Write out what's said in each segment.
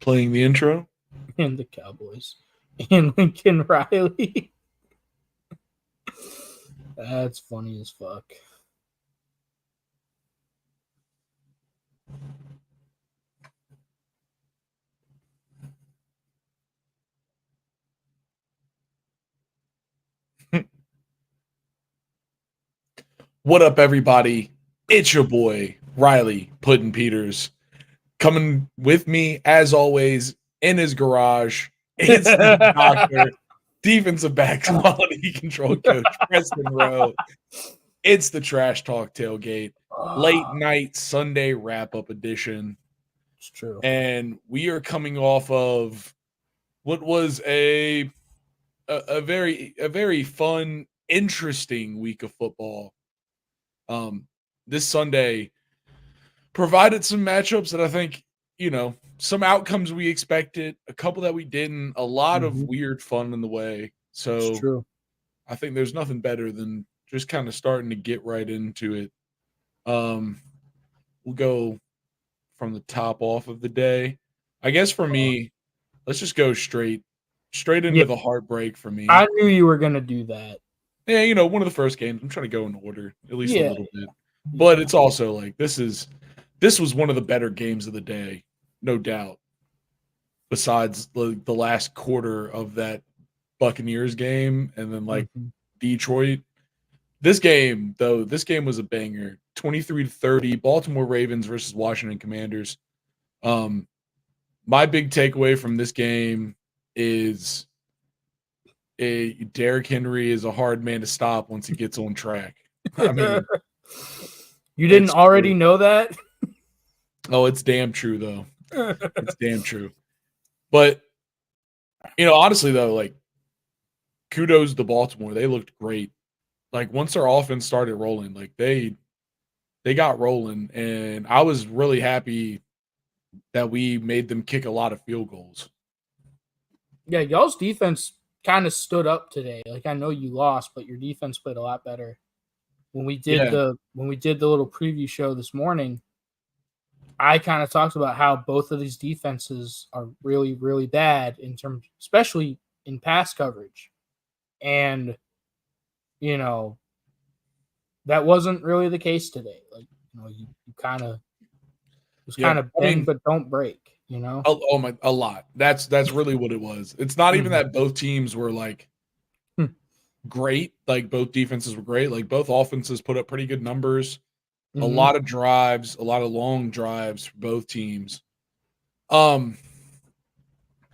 Playing the intro. And the Cowboys. And Lincoln Riley. That's funny as fuck. What up, everybody? It's your boy, Riley Puddin' Peters. Coming with me, as always, in his garage. It's the doctor, defensive backs quality control coach, Preston Rowe. It's the Trash Talk Tailgate, late night Sunday wrap-up edition. It's true. And we are coming off of what was a very fun, interesting week of football. This Sunday provided some matchups that I think, some outcomes we expected, a couple that we didn't, a lot of weird fun in the way. So It's true. I think there's nothing better than just kind of starting to get right into it. We'll go from the top off of the day. I guess for me, let's just go straight into the heartbreak for me. I knew you were going to do that. Yeah, one of the first games. I'm trying to go in order, at least a little bit. But it's also like this was one of the better games of the day, no doubt. Besides the last quarter of that Buccaneers game and then Detroit. This game was a banger. 23-30, Baltimore Ravens versus Washington Commanders. My big takeaway from this game is Derrick Henry is a hard man to stop once he gets on track. I mean, you didn't already know that? Oh, it's damn true though. It's damn true. But honestly though, like kudos to Baltimore. They looked great. Like once their offense started rolling, like they got rolling, and I was really happy that we made them kick a lot of field goals. Yeah, y'all's defense kind of stood up today. Like I know you lost, but your defense played a lot better. When we did the little preview show this morning, I kind of talked about how both of these defenses are really, really bad in terms, especially in pass coverage. And that wasn't really the case today. Like, you kind of bend but don't break. A lot. That's really what it was. It's not even that both teams were like great. Like both defenses were great. Like both offenses put up pretty good numbers. A lot of drives, a lot of long drives for both teams. One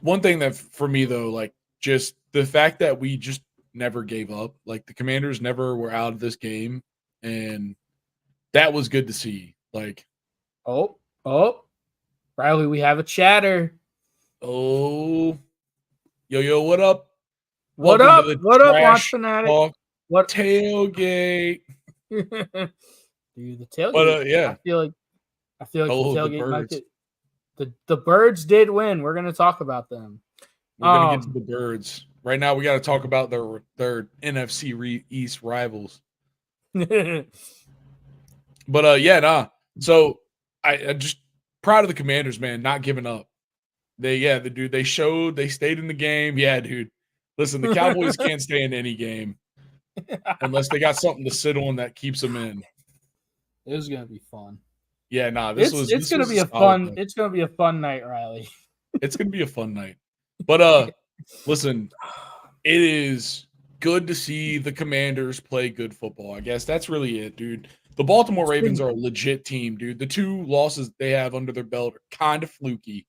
thing that for me though, like just the fact that we just never gave up. Like the Commanders never were out of this game, and that was good to see. Like, oh, Riley, we have a chatter. Oh, yo, what up? What up, Watch Fanatic? What tailgate? Dude, the tailgate. But yeah, I feel like the tailgate might get the Birds did win. We're gonna talk about them. We're gonna get to the Birds. Right now, we got to talk about their NFC East rivals. But So I just proud of the Commanders, man, not giving up. They stayed in the game. Yeah, dude. Listen, the Cowboys can't stay in any game unless they got something to sit on that keeps them in. It was gonna be fun. Yeah, it's gonna be a fun. It's gonna be a fun night, Riley. It's gonna be a fun night. But listen, it is good to see the Commanders play good football. I guess that's really it, dude. The Baltimore Ravens are a legit team, dude. The two losses they have under their belt are kind of fluky.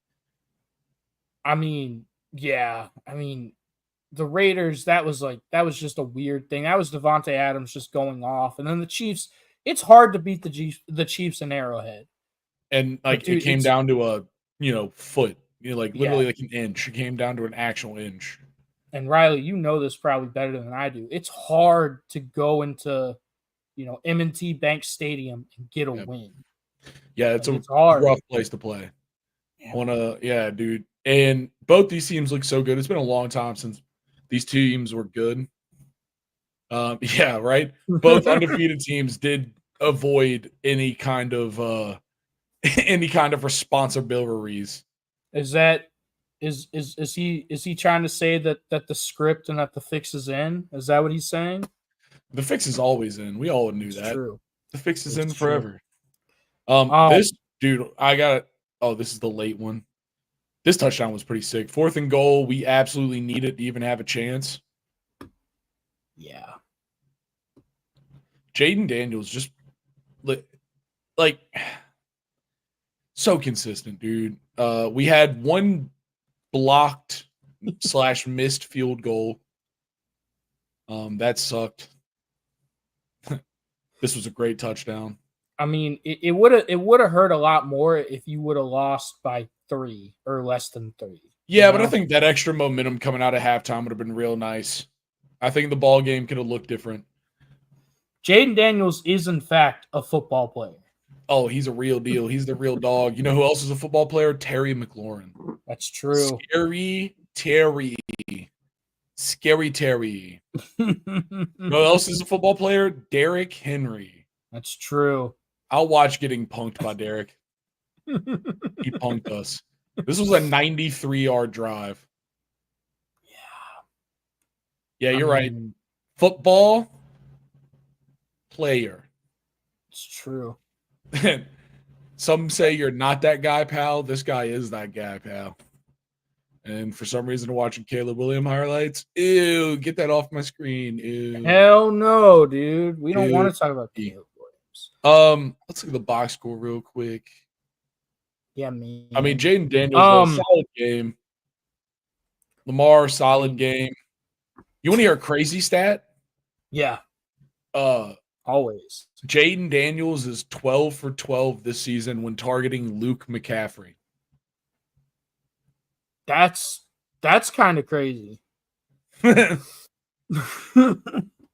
I mean, yeah. I mean, the Raiders, that was just a weird thing. That was Devontae Adams just going off. And then the Chiefs, it's hard to beat the Chiefs in Arrowhead. And it came down to a, foot. Literally like an inch. It came down to an actual inch. And Riley, you know this probably better than I do. It's hard to go into, M&T Bank Stadium and get a win. Yeah, it's a rough place to play. Dude. And both these teams look so good. It's been a long time since these teams were good. Yeah, right. Both undefeated teams did avoid any kind of responsibilities. Is that Is he trying to say that the script and that the fix is in? Is that what he's saying? The fix is always in. We all knew It's that. true. The fix is It's in true. forever. This dude, I got it. Oh, this is the late one. This touchdown was pretty sick. 4th and goal. We absolutely need it to even have a chance. Yeah. Jaden Daniels just like so consistent, dude. We had one blocked / missed field goal. That sucked. This was a great touchdown. I mean, it would have hurt a lot more if you would have lost by 3 or less than 3. Yeah, but I think that extra momentum coming out of halftime would have been real nice. I think the ball game could have looked different. Jaden Daniels is, in fact, a football player. Oh, he's a real deal. He's the real dog. You know who else is a football player? Terry McLaurin. That's true. Scary Terry. Scary Terry. You know who else is a football player? Derrick Henry. That's true. I'll watch getting punked by Derrick. He punked us. This was a 93-yard drive. Yeah, you're right. Football player. It's true. Some say you're not that guy, pal. This guy is that guy, pal. And for some reason, watching Caleb Williams highlights, ew, get that off my screen. Ew. Hell no, dude. We don't want to talk about Caleb Williams. Let's look at the box score real quick. Yeah, man. I mean, Jaden Daniels, solid game. Lamar, solid game. You want to hear a crazy stat? Yeah. Always. Jaden Daniels is 12 for 12 this season when targeting Luke McCaffrey. That's kind of crazy. Isn't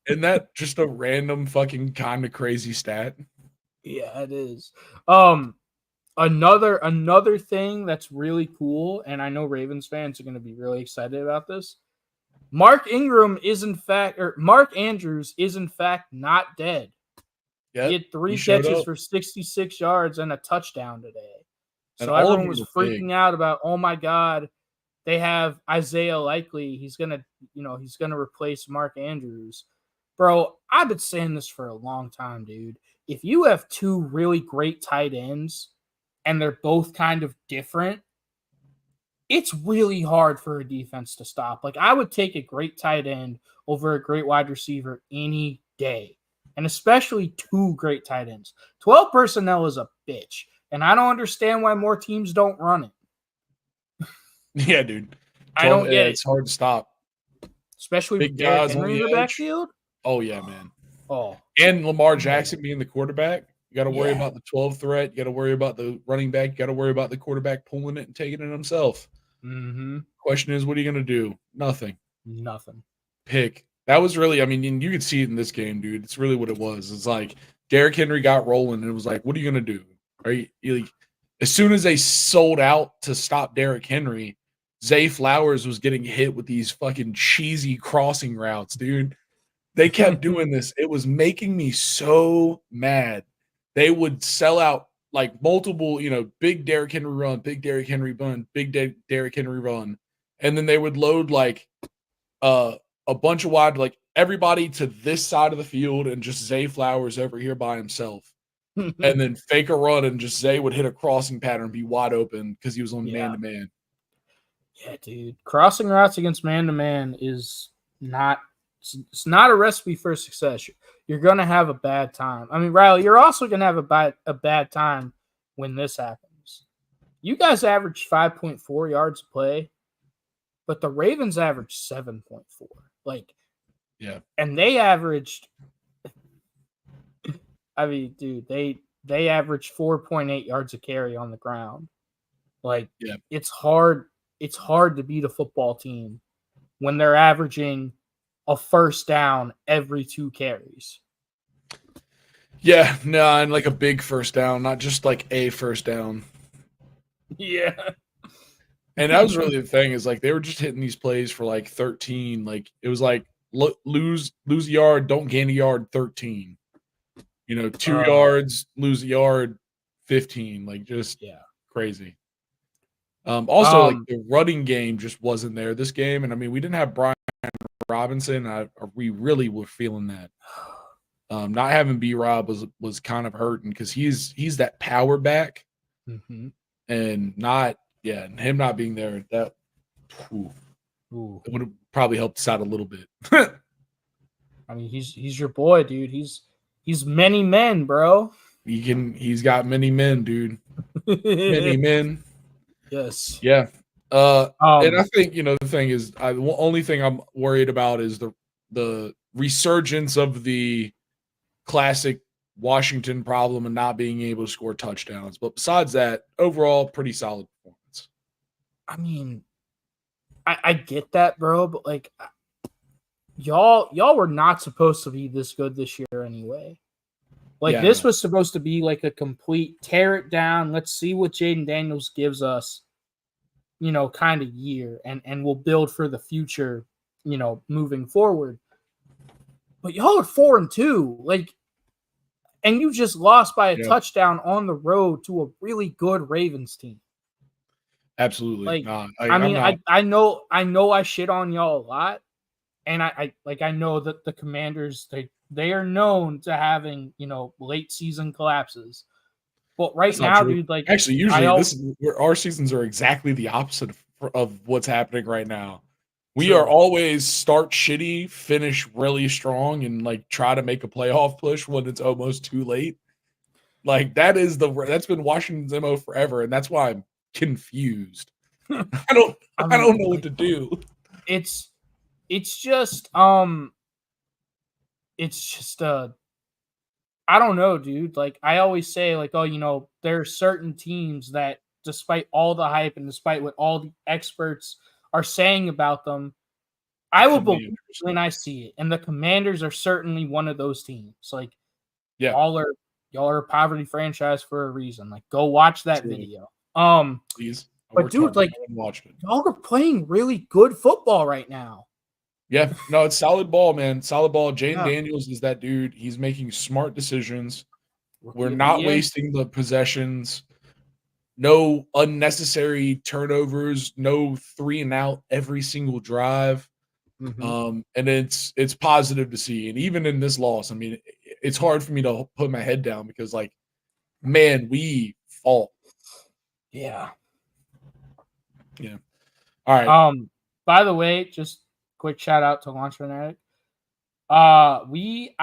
that just a random fucking kind of crazy stat? Yeah, it is. Another thing that's really cool, and I know Ravens fans are going to be really excited about this. Mark Andrews is in fact not dead. Yep, he had 3 catches for 66 yards and a touchdown today. So everyone was freaking out about, oh my God, they have Isaiah Likely. He's gonna replace Mark Andrews. Bro, I've been saying this for a long time, dude. If you have 2 really great tight ends and they're both kind of different, it's really hard for a defense to stop. Like, I would take a great tight end over a great wide receiver any day, and especially 2 great tight ends. 12 personnel is a bitch, and I don't understand why more teams don't run it. Yeah, dude. 12, I don't get it. It's hard to stop. Especially with Derrick Henry in the backfield. Oh, yeah, man. Oh. And Lamar Jackson being the quarterback. You got to worry about the 12 threat. You got to worry about the running back. You got to worry about the quarterback pulling it and taking it himself. Mm-hmm. Question is, what are you going to do? Nothing. Pick. That was really, I mean, you could see it in this game, dude. It's really what it was. It's like Derrick Henry got rolling, and it was like, what are you going to do? Are you like, as soon as they sold out to stop Derrick Henry, Zay Flowers was getting hit with these fucking cheesy crossing routes, dude. They kept doing this. It was making me so mad. They would sell out like multiple, big Derrick Henry run, big Derrick Henry run, big Derrick Henry run. And then they would load like a bunch of wide, like everybody to this side of the field and just Zay Flowers over here by himself. And then fake a run and just Zay would hit a crossing pattern, be wide open because he was on man-to-man. Yeah, dude. Crossing routes against man-to-man is not – it's not a recipe for success. You're going to have a bad time. I mean, Riley, you're also going to have a bad time when this happens. You guys average 5.4 yards a play, but the Ravens average 7.4. Like, yeah. And they averaged – I mean, dude, they averaged 4.8 yards a carry on the ground. Like, it's hard – it's hard to beat a football team when they're averaging a first down every 2 carries. Yeah, no, and like a big first down, not just like a first down. Yeah. And that was really the thing is like they were just hitting these plays for like 13. Like it was like lose a yard, don't gain a yard, 13. 2 yards, lose a yard, 15. Like just crazy. Also, like the running game just wasn't there this game, and I mean we didn't have Brian Robinson. We really were feeling that. Not having B Rob was kind of hurting because he's that power back, and and him not being there that it would have probably helped us out a little bit. I mean, he's your boy, dude. He's many men, bro. He's got many men, dude. Many men. Yes. Yeah. And I think the thing is, the only thing I'm worried about is the resurgence of the classic Washington problem and not being able to score touchdowns. But besides that, overall, pretty solid performance. I mean, I get that, bro, but like y'all were not supposed to be this good this year anyway. Like this was supposed to be like a complete tear it down. Let's see what Jaden Daniels gives us, kind of year, and we'll build for the future, moving forward. But y'all are 4-2, like, and you just lost by a touchdown on the road to a really good Ravens team. Absolutely. Like, I know I shit on y'all a lot, and I know that the Commanders they are known to having late season collapses, but right now, dude, like actually usually our seasons are exactly the opposite of what's happening right now. We are always start shitty, finish really strong, and like try to make a playoff push when it's almost too late. Like that's been Washington's MO forever, and that's why I'm confused. I don't know what to do. It's just I don't know, dude. Like I always say, like, there are certain teams that despite all the hype and despite what all the experts are saying about them, I will believe when I see it. And the Commanders are certainly one of those teams. Like, y'all are a poverty franchise for a reason. Like, go watch that video. Please. But dude, like, y'all are playing really good football right now. Yeah, no, it's solid ball, man. Solid ball. Jaden Daniels is that dude. He's making smart decisions. We're not wasting the possessions. No unnecessary turnovers. No 3 and out every single drive. And it's positive to see. And even in this loss, I mean, it's hard for me to put my head down because, like, man, we fall. Yeah. Yeah. All right. By the way, just quick shout out to Launch Fanatic. I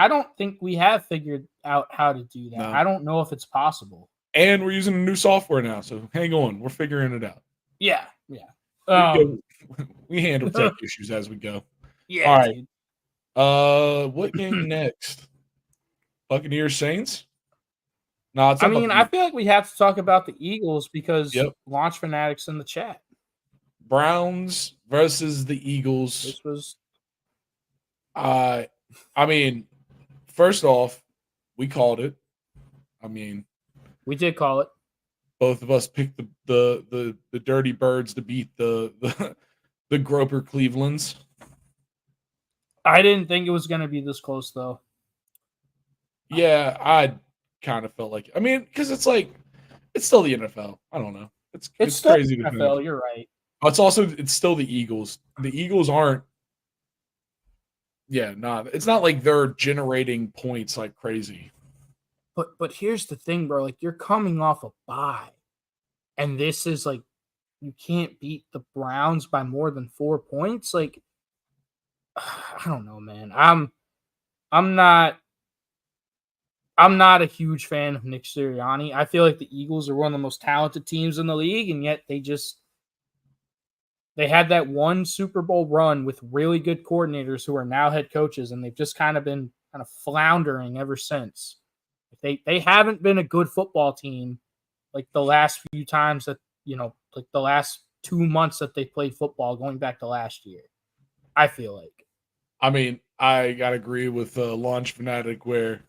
don't think we have figured out how to do that. No. I don't know if it's possible. And we're using a new software now, so hang on. We're figuring it out. Yeah. We handle tech issues as we go. Yeah. All right. Dude. What game next? Buccaneers Saints? No, it's. I mean, I feel like we have to talk about the Eagles because Launch Fanatics in the chat. Browns versus the Eagles. This was. I mean, first off, we called it. I mean, we did call it. Both of us picked the Dirty Birds to beat the Groper Clevelands. I didn't think it was going to be this close, though. Yeah, I kind of felt like. I mean, because it's still the NFL. I don't know. It's crazy to NFL. You're right. It's still the Eagles. The Eagles aren't. Yeah, it's not like they're generating points like crazy. But here's the thing, bro. Like, you're coming off a bye, and this is like you can't beat the Browns by more than 4 points. Like, I don't know, man. I'm not a huge fan of Nick Sirianni. I feel like the Eagles are one of the most talented teams in the league, and yet they had that one Super Bowl run with really good coordinators who are now head coaches, and they've just kind of been floundering ever since. They haven't been a good football team like the last few times that, like the last 2 months that they played football going back to last year. I feel like. I mean, I gotta agree with Launch Fanatic where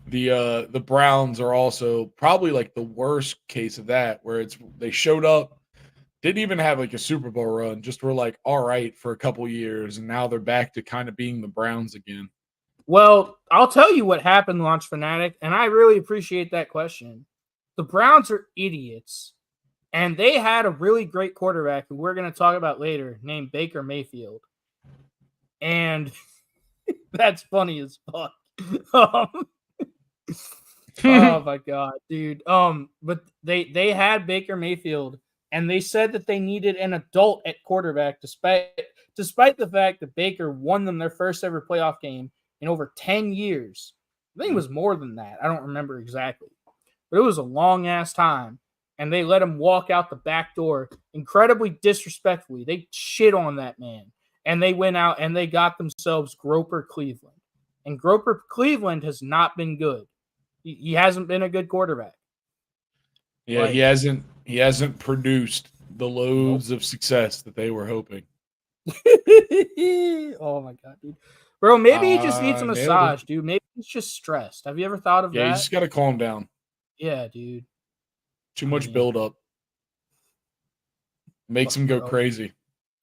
the Browns are also probably like the worst case of that, where they showed up, didn't even have like a Super Bowl run, just were like all right for a couple years, and now they're back to kind of being the Browns again. Well, I'll tell you what happened, Launch Fanatic, and I really appreciate that question. The Browns are idiots, And they had a really great quarterback who we're going to talk about later named Baker Mayfield. And that's funny as fuck. Oh my god, dude. But they had Baker Mayfield, and they said that they needed an adult at quarterback, despite the fact that Baker won them their first ever playoff game in over 10 years. I think it was more than that. I don't remember exactly, but it was a long ass time. And they let him walk out the back door incredibly disrespectfully. They shit on that man. And they went out and they got themselves Groper Cleveland. And Groper Cleveland has not been good. He hasn't been a good quarterback. Yeah, he hasn't produced the loads of success that they were hoping. Oh my god, dude. Bro, maybe he just needs a massage, dude. Maybe he's just stressed. Have you ever thought of that? Yeah, you just got to calm down. Yeah, dude. Too much buildup. Makes him go crazy.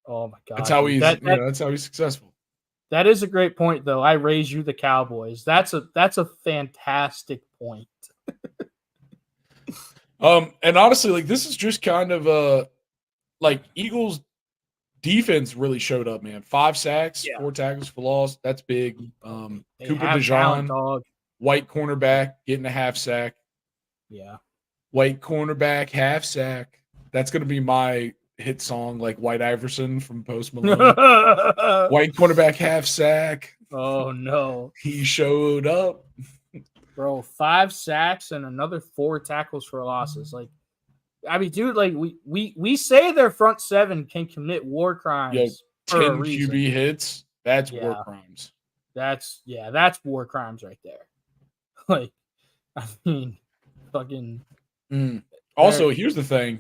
Oh my god. That's how he's that's how he's successful. That is a great point, though. I raise you the Cowboys. That's a fantastic point. And honestly, like this is just kind of like Eagles defense really showed up, man. 5 sacks, 4 tackles for loss. That's big. Cooper DeJean, white cornerback, getting a half sack. Yeah. White cornerback, half sack. That's gonna be my hit song, like White Iverson from Post Malone. White cornerback, half sack. Oh no. He showed up. Bro, 5 sacks and another 4 tackles for losses. Like, I mean, dude, like we say their front 7 can commit war crimes. Yo, 10 QB hits. That's war crimes. That's war crimes right there. Like, I mean, fucking. Also, here's the thing.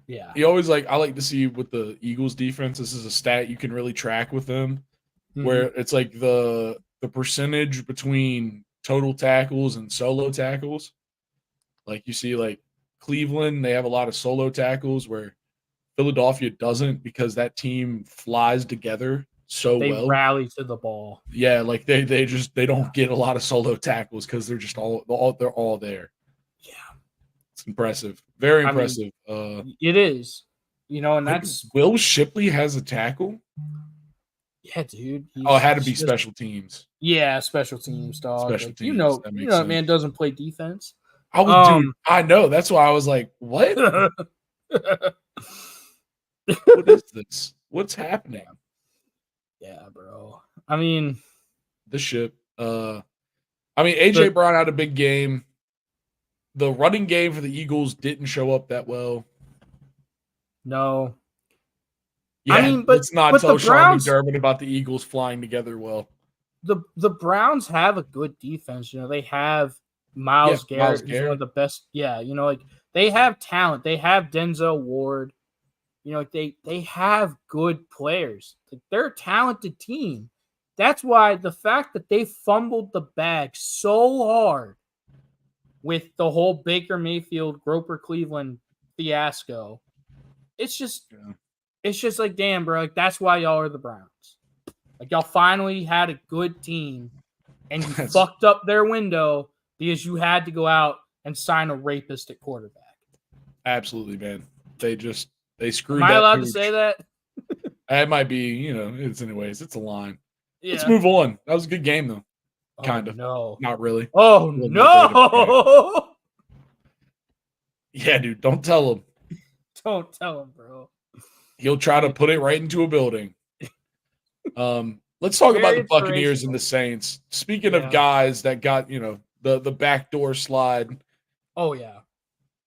Yeah. You always I like to see with the Eagles defense, this is a stat you can really track with them, where it's like the percentage between total tackles and solo tackles. Like you see like Cleveland, they have a lot of solo tackles where Philadelphia doesn't because that team flies together so well. They rally to the ball. Yeah, like they don't get a lot of solo tackles because they're just they're all there. Yeah. It's impressive. Very impressive. It is. And that's Will Shipley has a tackle? Yeah, dude. It had to be special teams. Yeah, special teams, dog. Special teams. That man doesn't play defense. Dude, I know. That's why I was like, what? What is this? What's happening? Yeah, bro. I mean, the ship. AJ Brown had a big game. The running game for the Eagles didn't show up that well. No. Yeah, but let's not tell Sean McDermott about the Eagles flying together well. The Browns have a good defense. They have Myles Garrett, who's one of the best. Yeah, they have talent. They have Denzel Ward. They have good players. They're a talented team. That's why the fact that they fumbled the bag so hard with the whole Baker Mayfield, Groper Cleveland fiasco, it's just like, damn, bro. Like, that's why y'all are the Browns. Like, y'all finally had a good team, and you fucked up their window because you had to go out and sign a rapist at quarterback. Absolutely, man. They screwed. Am I allowed to say that? It might be, it's a line. Yeah. Let's move on. That was a good game, though. Kind of. No. Not really. Oh, no. Yeah, dude. Don't tell him. Don't tell him, bro. He'll try to put it right into a building. Let's talk about the Buccaneers and the Saints. Speaking of guys that got, the backdoor slide. Oh, yeah.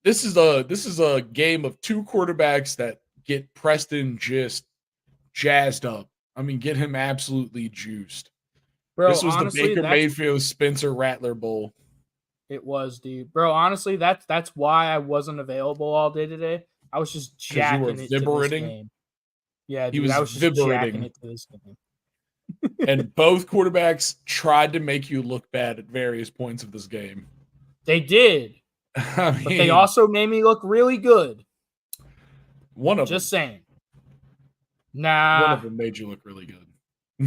This is a game of 2 quarterbacks that get Preston just jazzed up. I mean, get him absolutely juiced. Bro, this was honestly, the Baker Mayfield Spencer Rattler Bowl. It was, dude. Bro, honestly, that's why I wasn't available all day today. I was just jacking it to this game. Yeah, dude, I was just jacking it to this game. And both quarterbacks tried to make you look bad at various points of this game. They did. But they also made me look really good. One of them. Just saying. Nah. One of them made you look really good.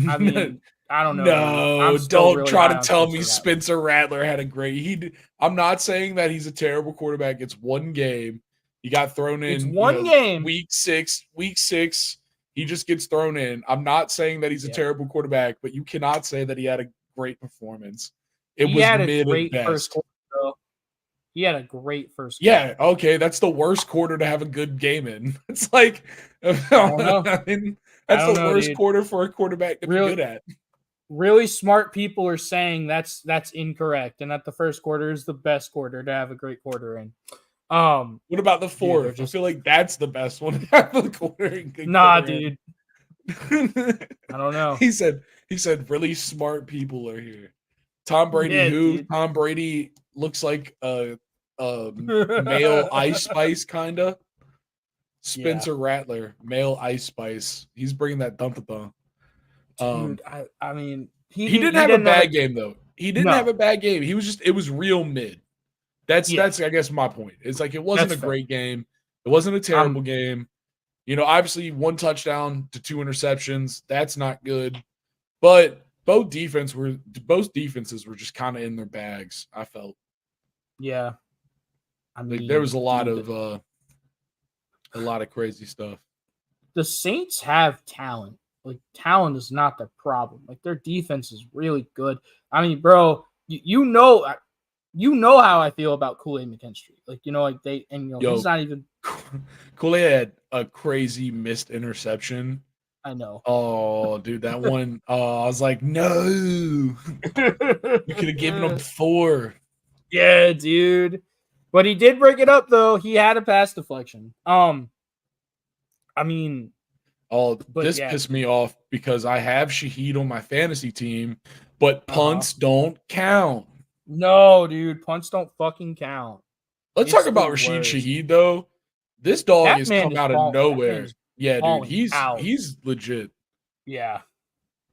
I mean, I don't know. No, don't try to tell me Spencer Rattler had a great. I'm not saying that he's a terrible quarterback. It's one game. He got thrown in. It's one game. Week six. He just gets thrown in. I'm not saying that he's a terrible quarterback, but you cannot say that he had a great performance. He had a great first quarter, though. He had a great first quarter. Yeah, okay. That's the worst quarter to have a good game in. It's like, I don't know. That's the worst quarter for a quarterback to be good at. Really smart people are saying that's incorrect, and that the first quarter is the best quarter to have a great quarter in. What about the fourth? Dude, I feel like that's the best one to have the quarter. Nah, dude. I don't know. He said really smart people are here. Tom Brady, dude. Tom Brady looks like a male Ice Spice kinda. Spencer Rattler, male Ice Spice. He's bringing that dun-dun-dun. Dude, I mean, he didn't have a bad game though. He didn't have a bad game. He was it was real mid. That's I guess my point. It's like it wasn't a great game. It wasn't a terrible game. Obviously 1 touchdown to 2 interceptions. That's not good. But both defenses were just kind of in their bags, I felt. Yeah. I mean, there was a lot of crazy stuff. The Saints have talent. Like, talent is not the problem. Like, their defense is really good. I mean, bro, you know how I feel about Kool-Aid McKinstry. Like, he's not even. Kool-Aid had a crazy missed interception. I know. Oh, dude, that one. Oh, I was like, no. You could have given him 4. Yeah, dude. But he did break it up, though. He had a pass deflection. I mean. Oh, this pissed me off because I have Shaheed on my fantasy team, but punts don't count. No, dude, punts don't fucking count. Let's talk about Rashid Shaheed, though. This dog has come out of nowhere. Yeah, dude, he's legit. Yeah.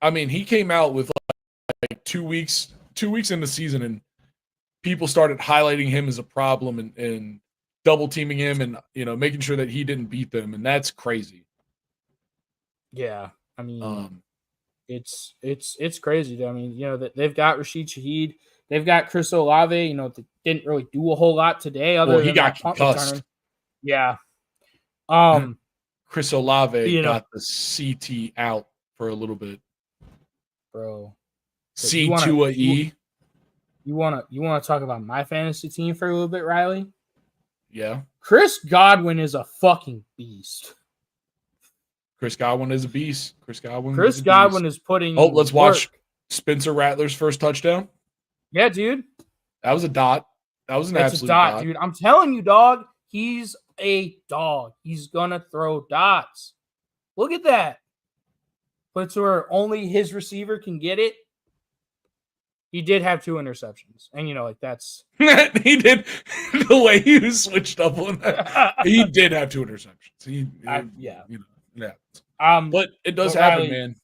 I mean, he came out with like 2 weeks in the season, and people started highlighting him as a problem and double teaming him and making sure that he didn't beat them, and that's crazy. Yeah, I mean, it's crazy. I mean, that they've got Rashid Shaheed, they've got Chris Olave. They didn't really do a whole lot today. Other than he got concussed. Yeah. Chris Olave got the CT out for a little bit. Bro. C2E. You wanna talk about my fantasy team for a little bit, Riley? Yeah. Chris Godwin is a fucking beast. Chris Godwin is a beast. Chris Godwin is putting. Oh, let's watch Spencer Rattler's first touchdown. Yeah, dude. That was a dot. That was an absolute dot, dude. I'm telling you, dog. He's a dog. He's gonna throw dots. Look at that. But to where only his receiver can get it. He did have 2 interceptions, and that's he did. The way he was switched up on that, he did have 2 interceptions. But it does happen, Riley, man.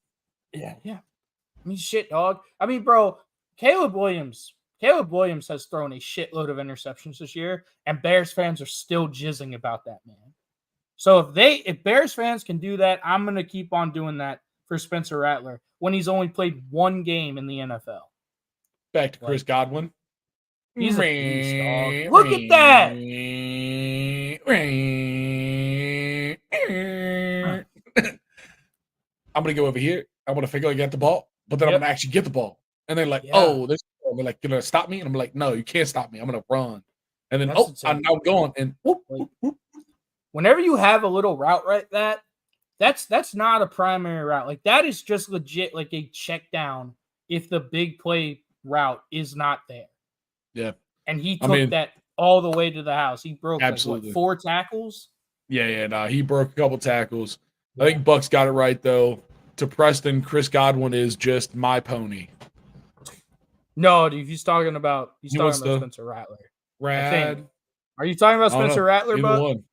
Yeah. I mean, shit, dog. I mean, bro, Caleb Williams has thrown a shitload of interceptions this year, and Bears fans are still jizzing about that, man. So if Bears fans can do that, I'm gonna keep on doing that for Spencer Rattler when he's only played 1 game in the NFL. Back to Chris Godwin. He's a beast, dog. Look at that. I'm gonna go over here. I want to figure I get the ball, but then I'm gonna actually get the ball. And they're like, "Oh, they're like, you're gonna stop me?" And I'm like, "No, you can't stop me. I'm gonna run." And then, I'm now going. And whoop, whoop, whoop. Whenever you have a little route like that, that's not a primary route. Like, that is just legit, like a check down if the big play route is not there. Yeah. And he took that all the way to the house. He broke absolutely. Like, 4 tackles. Yeah. He broke a couple tackles. I think Buck's got it right, though. To Preston, Chris Godwin is just my pony. No, dude, he's talking about Spencer Rattler. Rad. Are you talking about Spencer Rattler, either one.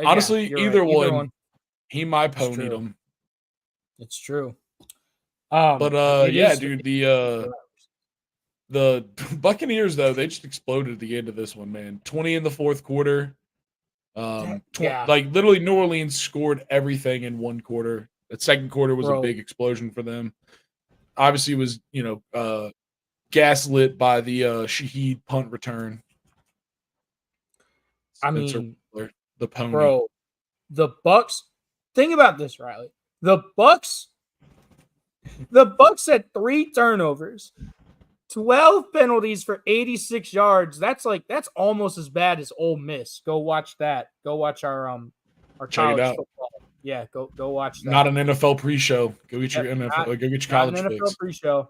Honestly, either one. He my ponied him. It's true. But dude, the Buccaneers, though, they just exploded at the end of this one, man. 20 in the fourth quarter. Like, literally, New Orleans scored everything in 1 quarter. The second quarter was a big explosion for them. Obviously, it was, gaslit by the Shaheed punt return. I mean, The pony. Bro, the Bucks. Think about this, Riley. The Bucks had 3 turnovers, 12 penalties for 86 yards. That's almost as bad as Ole Miss. Go watch that. Go watch our college football. Yeah, go watch that. Not an NFL pre-show. Go get your NFL. Go get your college NFL fix. pre-show.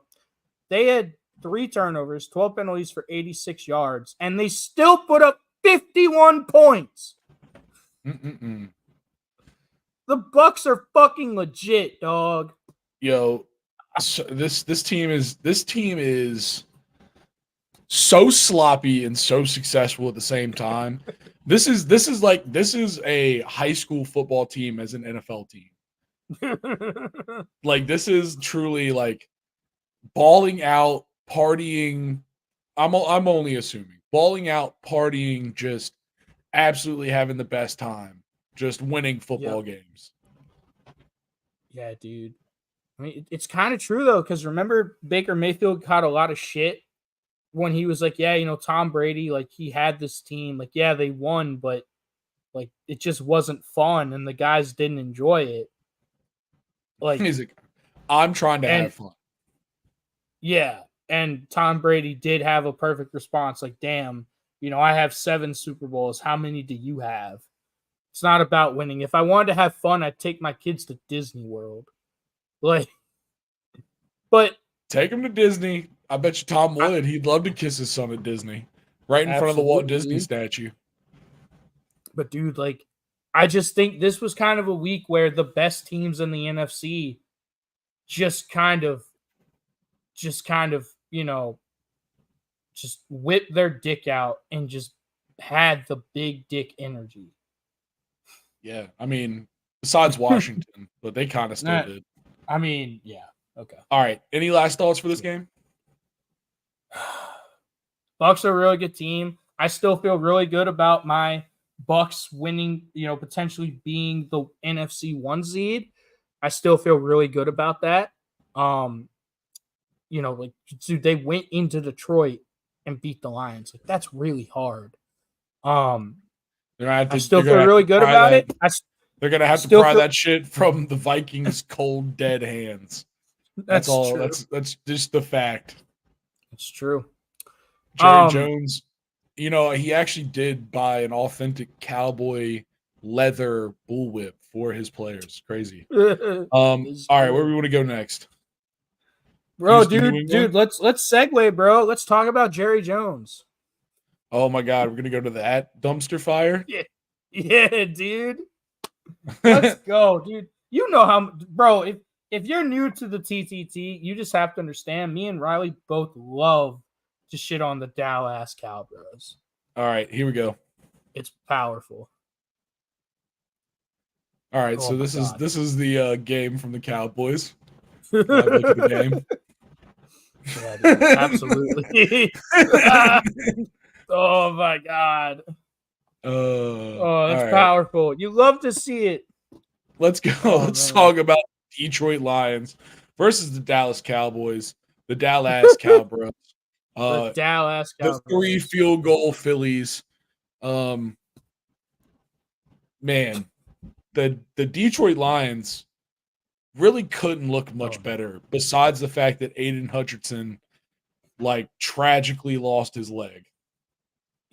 They had 3 turnovers, 12 penalties for 86 yards, and they still put up 51 points. Mm-mm-mm. The Bucks are fucking legit, dog. Yo, so this team is so sloppy and so successful at the same time. This is a high school football team as an NFL team. Like, this is truly like balling out, partying. I'm only assuming balling out, partying, just absolutely having the best time, just winning football games. Yeah, dude. I mean, it's kind of true though, because remember Baker Mayfield caught a lot of shit when he was like, yeah, Tom Brady, like he had this team, like, yeah, they won, but like it just wasn't fun and the guys didn't enjoy it. Like, I'm trying to have fun. Yeah. And Tom Brady did have a perfect response. Like, damn, I have 7 Super Bowls. How many do you have? It's not about winning. If I wanted to have fun, I'd take my kids to Disney World. Like, but take him to Disney. I bet you Tom would. He'd love to kiss his son at Disney, right in front of the Walt Disney statue. But dude, like, I just think this was kind of a week where the best teams in the NFC just kind of, just whipped their dick out and just had the big dick energy. Yeah, I mean, besides Washington, but they kind of still did. I mean, yeah. Okay. All right. Any last thoughts for this game? Bucks are a really good team. I still feel really good about my Bucks winning, potentially being the NFC 1 seed. I still feel really good about that. Like, dude, they went into Detroit and beat the Lions. Like, that's really hard. I still feel really good about it. They're gonna have to pry that shit from the Vikings' cold, dead hands. That's all. True. That's just the fact. It's true. Jerry Jones, he actually did buy an authentic cowboy leather bullwhip for his players. Crazy. All right, where do we want to go next? Bro, dude, let's segue, bro. Let's talk about Jerry Jones. Oh my God, we're gonna go to that dumpster fire. Yeah, dude. Let's go, dude. You know how, bro. If you're new to the TTT, you just have to understand. Me and Riley both love to shit on the Dallas Cowboys. All right, here we go. It's powerful. All right, so this is the game from the Cowboys. Look at the game. Yeah, dude, absolutely. Oh my God. That's powerful. You love to see it. Let's go. Let's talk about Detroit Lions versus the Dallas Cowboys. The Dallas Cowboys. The Dallas Cowboys. The 3 field goal Phillies. Man, the Detroit Lions really couldn't look much better, besides the fact that Aiden Hutchinson tragically lost his leg.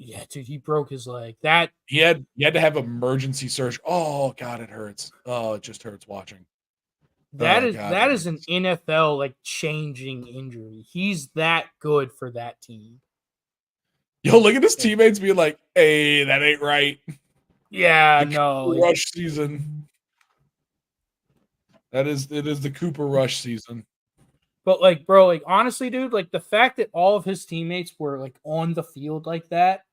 Yeah, dude, he broke his leg. That he had to have emergency surgery. Oh God, it hurts. Oh, it just hurts watching. That is an NFL changing injury. He's that good for that team. Yo, look at his teammates being like, "Hey, that ain't right." Yeah, no. Rush season. It is the Cooper Rush season. But bro, honestly, dude, the fact that all of his teammates were on the field like that,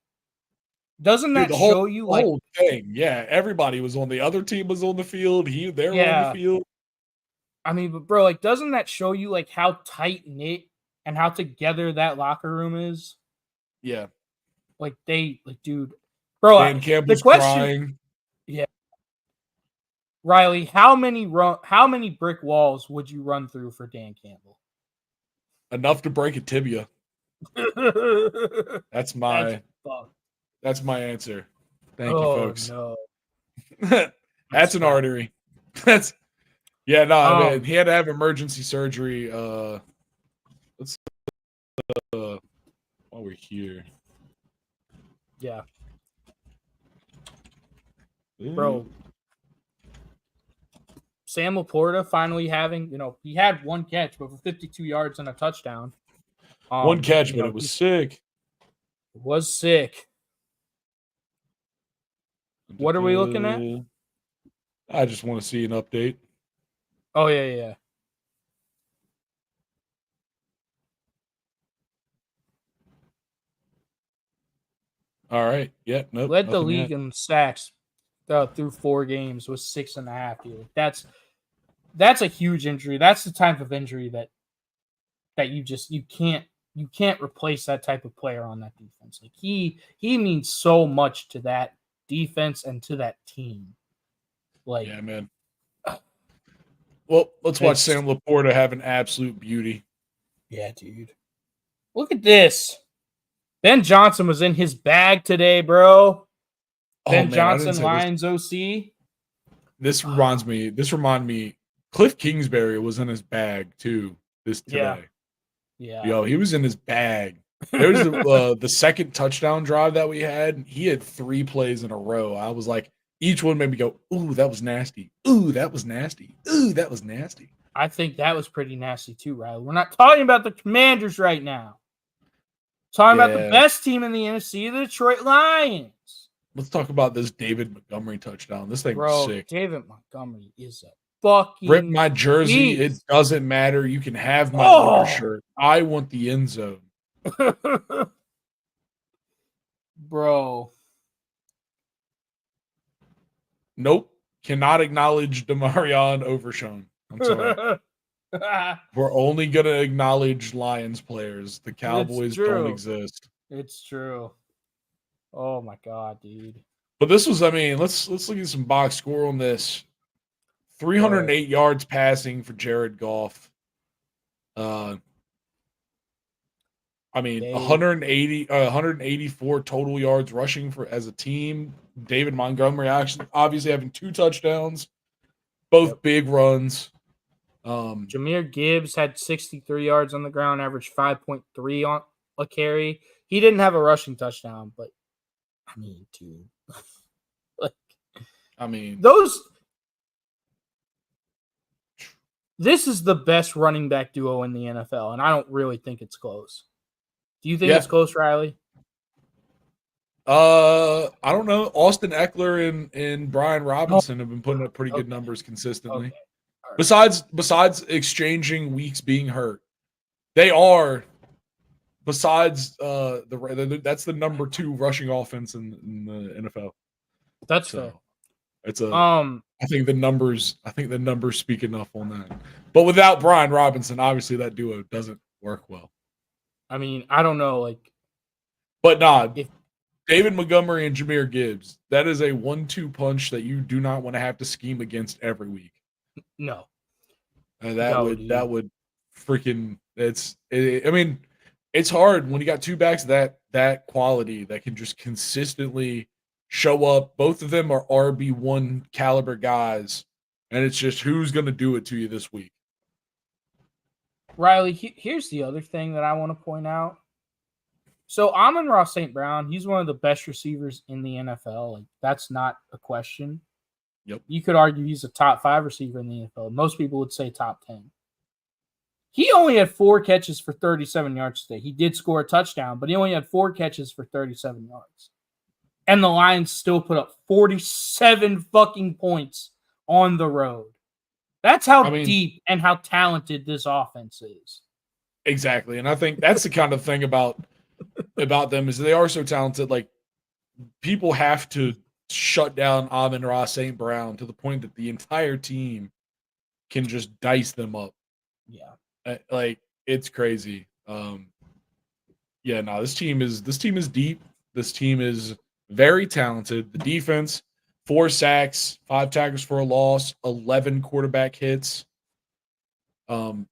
doesn't that show you the whole thing? Yeah, everybody was on the other team was on the field. They were on the field. I mean, but bro, doesn't that show you how tight knit and how together that locker room is? Yeah. Dude, bro. Dan Campbell's crying. Yeah. Riley, how many brick walls would you run through for Dan Campbell? Enough to break a tibia. That's my answer. Thank you, folks. No. That's an artery. That's no. I mean, he had to have emergency surgery. Let's while we're here. Yeah, bro. Sam Laporta finally having, he had one catch, but for 52 yards and a touchdown. One catch, but it was sick. It was sick. What are we looking at? I just want to see an update. Oh, yeah. All right. Yeah. Nope. Led the league in sacks through 4 games with 6.5. That's a huge injury. That's the type of injury that you can't replace that type of player on that defense. Like he means so much to that defense and to that team. Like, yeah, man. Well, let's watch Sam Laporta have an absolute beauty. Yeah, dude. Look at this. Ben Johnson was in his bag today, bro. Ben Johnson, Lions OC. This reminds me. Cliff Kingsbury was in his bag too. Today. Yeah. Yo, he was in his bag. There was the second touchdown drive that we had. He had 3 plays in a row. I was like, each one made me go, "Ooh, that was nasty. Ooh, that was nasty. Ooh, that was nasty." I think that was pretty nasty too, Riley. We're not talking about the Commanders right now. Talking about the best team in the NFC, the Detroit Lions. Let's talk about this David Montgomery touchdown. This thing was sick. David Montgomery is a fucking rip my jersey. Beast. It doesn't matter. You can have my undershirt. I want the end zone. Bro. Nope. Cannot acknowledge Demarion Overshown. I'm sorry. We're only going to acknowledge Lions players. The Cowboys don't exist. It's true. Oh, my God, dude. But this was, let's look at some box score on this. 308 yards passing for Jared Goff. 184 total yards rushing as a team. David Montgomery obviously having 2 touchdowns, both big runs. Jahmyr Gibbs had 63 yards on the ground, averaged 5.3 on a carry. He didn't have a rushing touchdown, but dude, this is the best running back duo in the NFL, and I don't really think it's close. Do you think it's close, Riley? I don't know. Austin Eckler and Brian Robinson have been putting up pretty good numbers consistently. Right. Besides exchanging weeks being hurt, they are. Besides that's the number 2 rushing offense in the NFL. That's fair. It's I think the numbers speak enough on that. But without Brian Robinson, obviously that duo doesn't work well. I don't know, but David Montgomery and Jahmyr Gibbs, that is a 1-2 punch that you do not want to have to scheme against every week. No. And that would freaking it's hard when you got 2 backs that quality that can just consistently show up. Both of them are RB1 caliber guys, and it's just who's going to do it to you this week. Riley, here's the other thing that I want to point out. So Amon-Ra St. Brown, he's one of the best receivers in the NFL. That's not a question. Yep. You could argue he's a top 5 receiver in the NFL. Most people would say top 10. He only had 4 catches for 37 yards today. He did score a touchdown, but he only had 4 catches for 37 yards. And the Lions still put up 47 fucking points on the road. That's how deep and how talented this offense is. Exactly. And I think that's the kind of thing about them is they are so talented. People have to shut down Amon-Ra St. Brown to the point that the entire team can just dice them up. Yeah. It's crazy. This team is deep. This team is very talented. The defense, 4 sacks, 5 tackles for a loss, 11 quarterback hits. It's a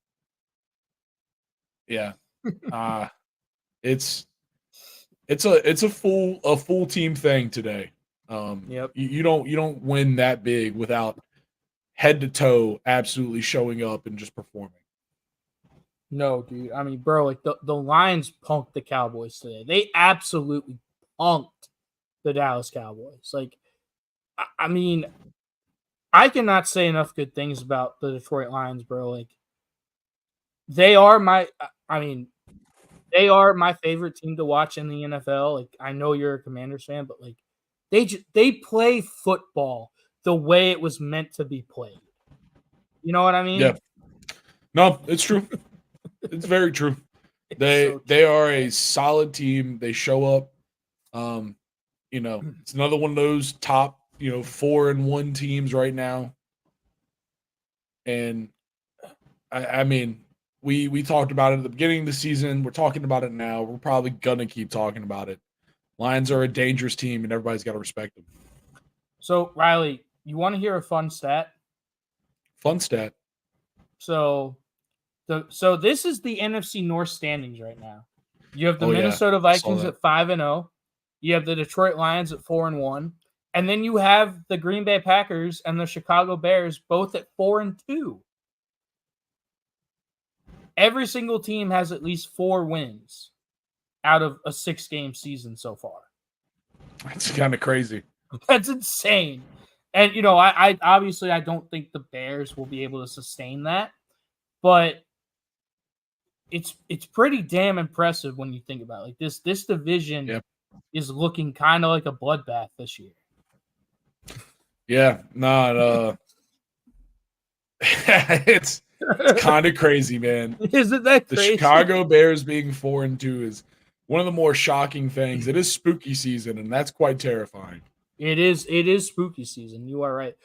full team thing today. Yep. You don't win that big without head to toe absolutely showing up and just performing. No, dude. I mean, bro, like the Lions punked the Cowboys today. They absolutely punked the Dallas Cowboys. Like, I mean, I cannot say enough good things about the Detroit Lions, bro. Like, they are my favorite team to watch in the NFL. Like, I know you're a Commanders fan, but like, they play football the way it was meant to be played. You know what I mean? Yeah. No, it's true. It's very true. They are a solid team. They show up. It's another one of those top, 4-1 teams right now. And I mean, we talked about it at the beginning of the season. We're talking about it now. We're probably gonna keep talking about it. Lions are a dangerous team, and everybody's got to respect them. So, Riley, you want to hear a fun stat? Fun stat. So this is the NFC North standings right now. You have the Minnesota Vikings at 5-0. You have the Detroit Lions at 4-1, and then you have the Green Bay Packers and the Chicago Bears both at 4-2. Every single team has at least 4 wins out of a 6-game season so far. That's kind of crazy. That's insane. And I obviously I don't think the Bears will be able to sustain that, but it's pretty damn impressive when you think about it. Like this division is looking kind of like a bloodbath this year. Yeah, not it's kind of crazy, man. Isn't that crazy? The Chicago Bears being 4-2 is one of the more shocking things. It is spooky season, and that's quite terrifying. It is spooky season. You are right.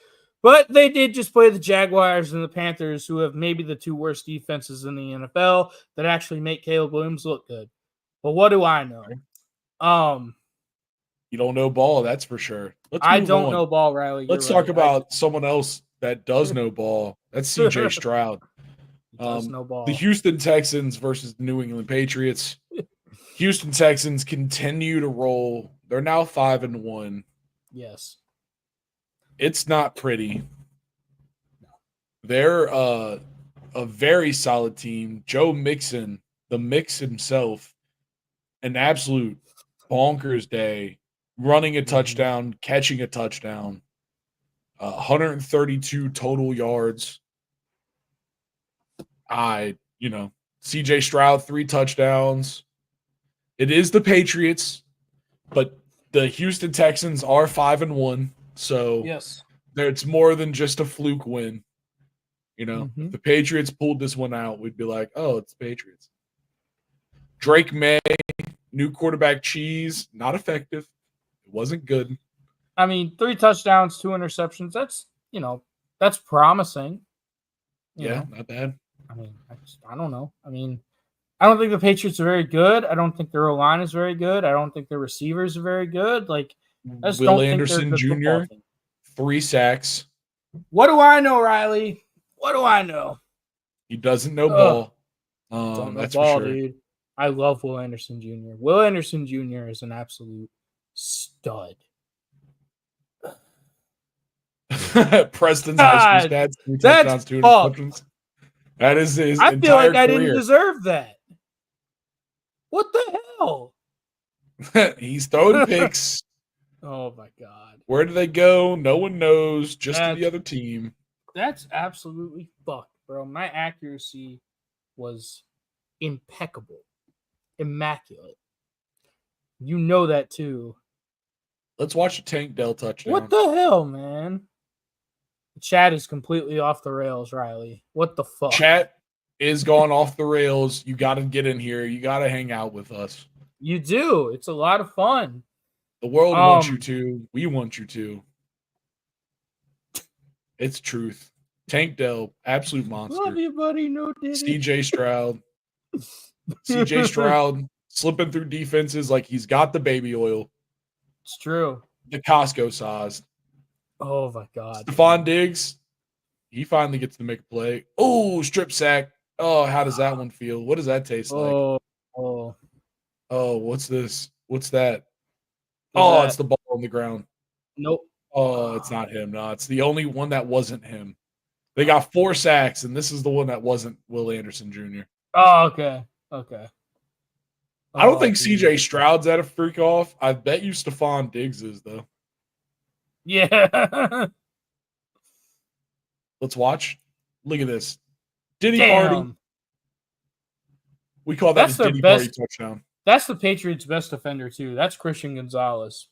But they did just play the Jaguars and the Panthers, who have maybe the 2 worst defenses in the NFL that actually make Caleb Williams look good. But what do I know? You don't know ball, that's for sure. I don't know ball, Riley. Let's talk about someone else that does know ball. That's CJ Stroud. Does know ball. The Houston Texans versus the New England Patriots. Houston Texans continue to roll. They're now 5-1. Yes. It's not pretty. They're a very solid team. Joe Mixon, the Mix himself, an absolute bonkers day, running a touchdown, catching a touchdown, 132 total yards. CJ Stroud, 3 touchdowns. It is the Patriots, but the Houston Texans are 5-1. So yes, it's more than just a fluke win. If the Patriots pulled this one out, we'd be like, oh, it's the Patriots. Drake May, new quarterback cheese, not effective. It wasn't good. I mean, 3 touchdowns, 2 interceptions. That's promising. Not bad. I mean, I don't know. I mean, I don't think the Patriots are very good. I don't think their O-line is very good. I don't think their receivers are very good. Like, I just Will don't Anderson think they're Jr., 3 sacks. What do I know, Riley? What do I know? He doesn't know ball. Don't know that's ball, for sure. Dude. I love Will Anderson Jr. Will Anderson Jr. is an absolute stud. Preston's high school stats, 3 touchdowns, 2 interceptions. That is his entire career. I feel like I didn't deserve that. What the hell? He's throwing picks. Oh, my God. Where do they go? No one knows. Just to the other team. That's absolutely fucked, bro. My accuracy was impeccable. Immaculate. You know that, too. Let's watch a Tank Dell touchdown. What the hell, man? Chat is completely off the rails, Riley. What the fuck? Chat is going off the rails. You got to get in here. You got to hang out with us. You do. It's a lot of fun. The world wants you to. We want you to. It's truth. Tank Dell, absolute monster. Love you, buddy. No diddy. CJ Stroud. CJ Stroud slipping through defenses like he's got the baby oil. It's true. The Costco sauce. Oh, my God. Stephon Diggs, he finally gets to make a play. Oh, strip sack. Oh, how does that one feel? What does that taste like? Oh, what's this? What's that? It's the ball on the ground. Nope. Oh, it's not him. No, it's the only one that wasn't him. They got 4 sacks, and this is the one that wasn't Will Anderson Jr. Oh, okay. Okay. I don't think dude. CJ Stroud's at a freak off. I bet you Stephon Diggs is, though. Yeah. Let's watch. Look at this. Diddy Damn. party. We call that a Diddy party touchdown. That's the Patriots' best defender, too. That's Christian Gonzalez.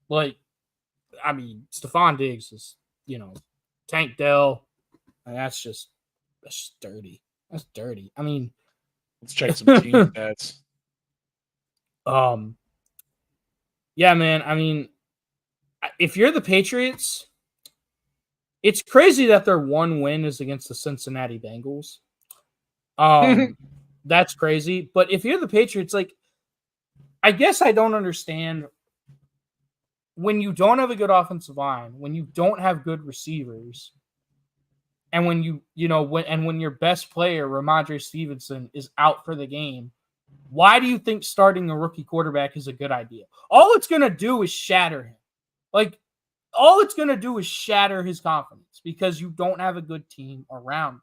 Like, I mean, Stephon Diggs is, Tank Dell. And that's just dirty. That's dirty. I mean, let's check some team stats. Yeah, man. I mean, if you're the Patriots, it's crazy that their one win is against the Cincinnati Bengals. That's crazy. But if you're the Patriots, like, I guess I don't understand when you don't have a good offensive line, when you don't have good receivers, and when when your best player, Ramondre Stevenson, is out for the game, why do you think starting a rookie quarterback is a good idea? All it's going to do is shatter him. Like, all it's going to do is shatter his confidence because you don't have a good team around him.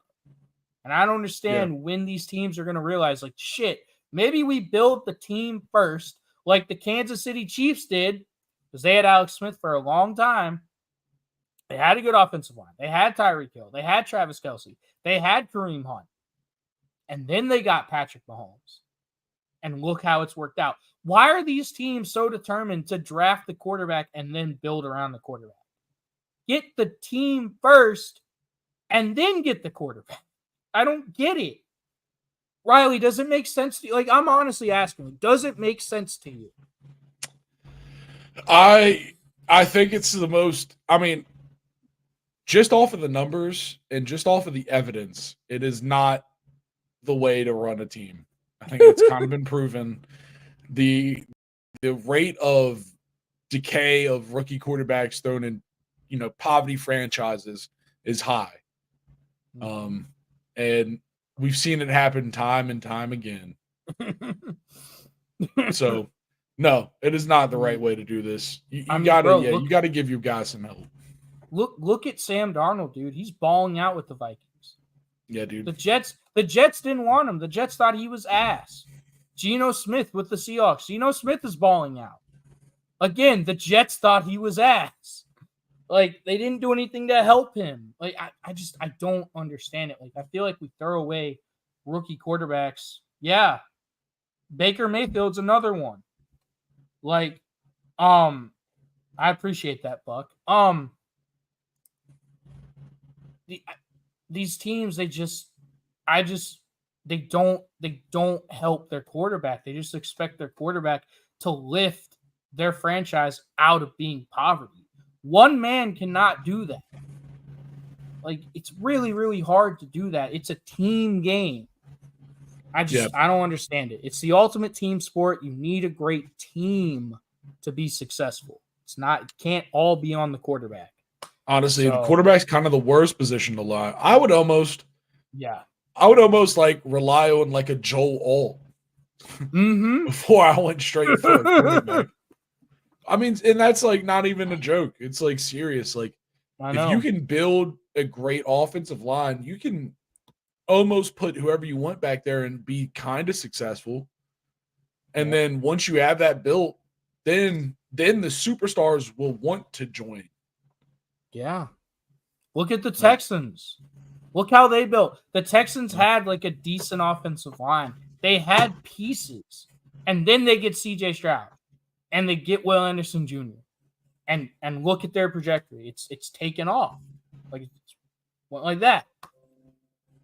And I don't understand when these teams are going to realize, like, shit, maybe we build the team first, like the Kansas City Chiefs did, because they had Alex Smith for a long time. They had a good offensive line. They had Tyreek Hill. They had Travis Kelce. They had Kareem Hunt. And then they got Patrick Mahomes. And look how it's worked out. Why are these teams so determined to draft the quarterback and then build around the quarterback? Get the team first and then get the quarterback. I don't get it. Riley, does it make sense to you? Like, I'm honestly asking, does it make sense to you? I think it's the most, I mean, just off of the numbers and just off of the evidence, it is not the way to run a team. I think it's kind of been proven. The rate of decay of rookie quarterbacks thrown in, poverty franchises is high. And we've seen it happen time and time again. So, no, it is not the right way to do this. You gotta give your guys some help. Look at Sam Darnold, dude. He's balling out with the Vikings. Yeah, dude. The Jets didn't want him. The Jets thought he was ass. Geno Smith with the Seahawks. Geno Smith is balling out. Again, the Jets thought he was ass. Like, they didn't do anything to help him. Like, I don't understand it. Like, I feel like we throw away rookie quarterbacks. Yeah. Baker Mayfield's another one. Like, I appreciate that, Buck. These teams, they don't help their quarterback. They just expect their quarterback to lift their franchise out of being poverty. One man cannot do that. Like, it's really, really hard to do that. It's a team game. I don't understand it. It's the ultimate team sport. You need a great team to be successful. It can't all be on the quarterback. Honestly, the quarterback's kind of the worst position to lie. I would almost like rely on like a Joel Alt before I went straight for a quarterback. I mean, and that's like not even a joke. It's like serious. Like, if you can build a great offensive line, you can almost put whoever you want back there and be kind of successful. And then once you have that built, then the superstars will want to join. Yeah. Look at the Texans. Look how they built. The Texans had like a decent offensive line. They had pieces. And then they get CJ Stroud. And they get Will Anderson Jr. And look at their trajectory. It's taken off. Like, it's went like that.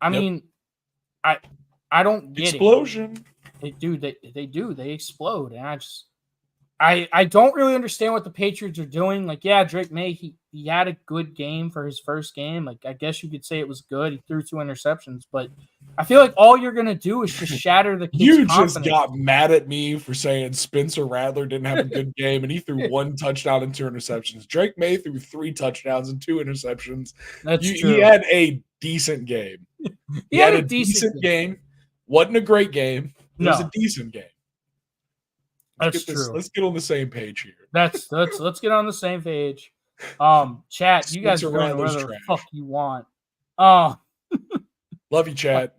I mean, I don't get explosion. They do. They explode. And I don't really understand what the Patriots are doing. Like, yeah, Drake May, he had a good game for his first game. Like, I guess you could say it was good. He threw 2 interceptions, but I feel like all you're going to do is just shatter the kid's confidence. Just got mad at me for saying Spencer Rattler didn't have a good game, and he threw 1 touchdown and 2 interceptions. Drake May threw 3 touchdowns and 2 interceptions. That's true. He had a decent game. He had a decent game. Wasn't a great game. It was a decent game. That's true. Let's get on the same page here. Let's get on the same page. Chat, you guys Spencer are doing Rattler's whatever the trash. fuck you want. Oh, Love you, chat.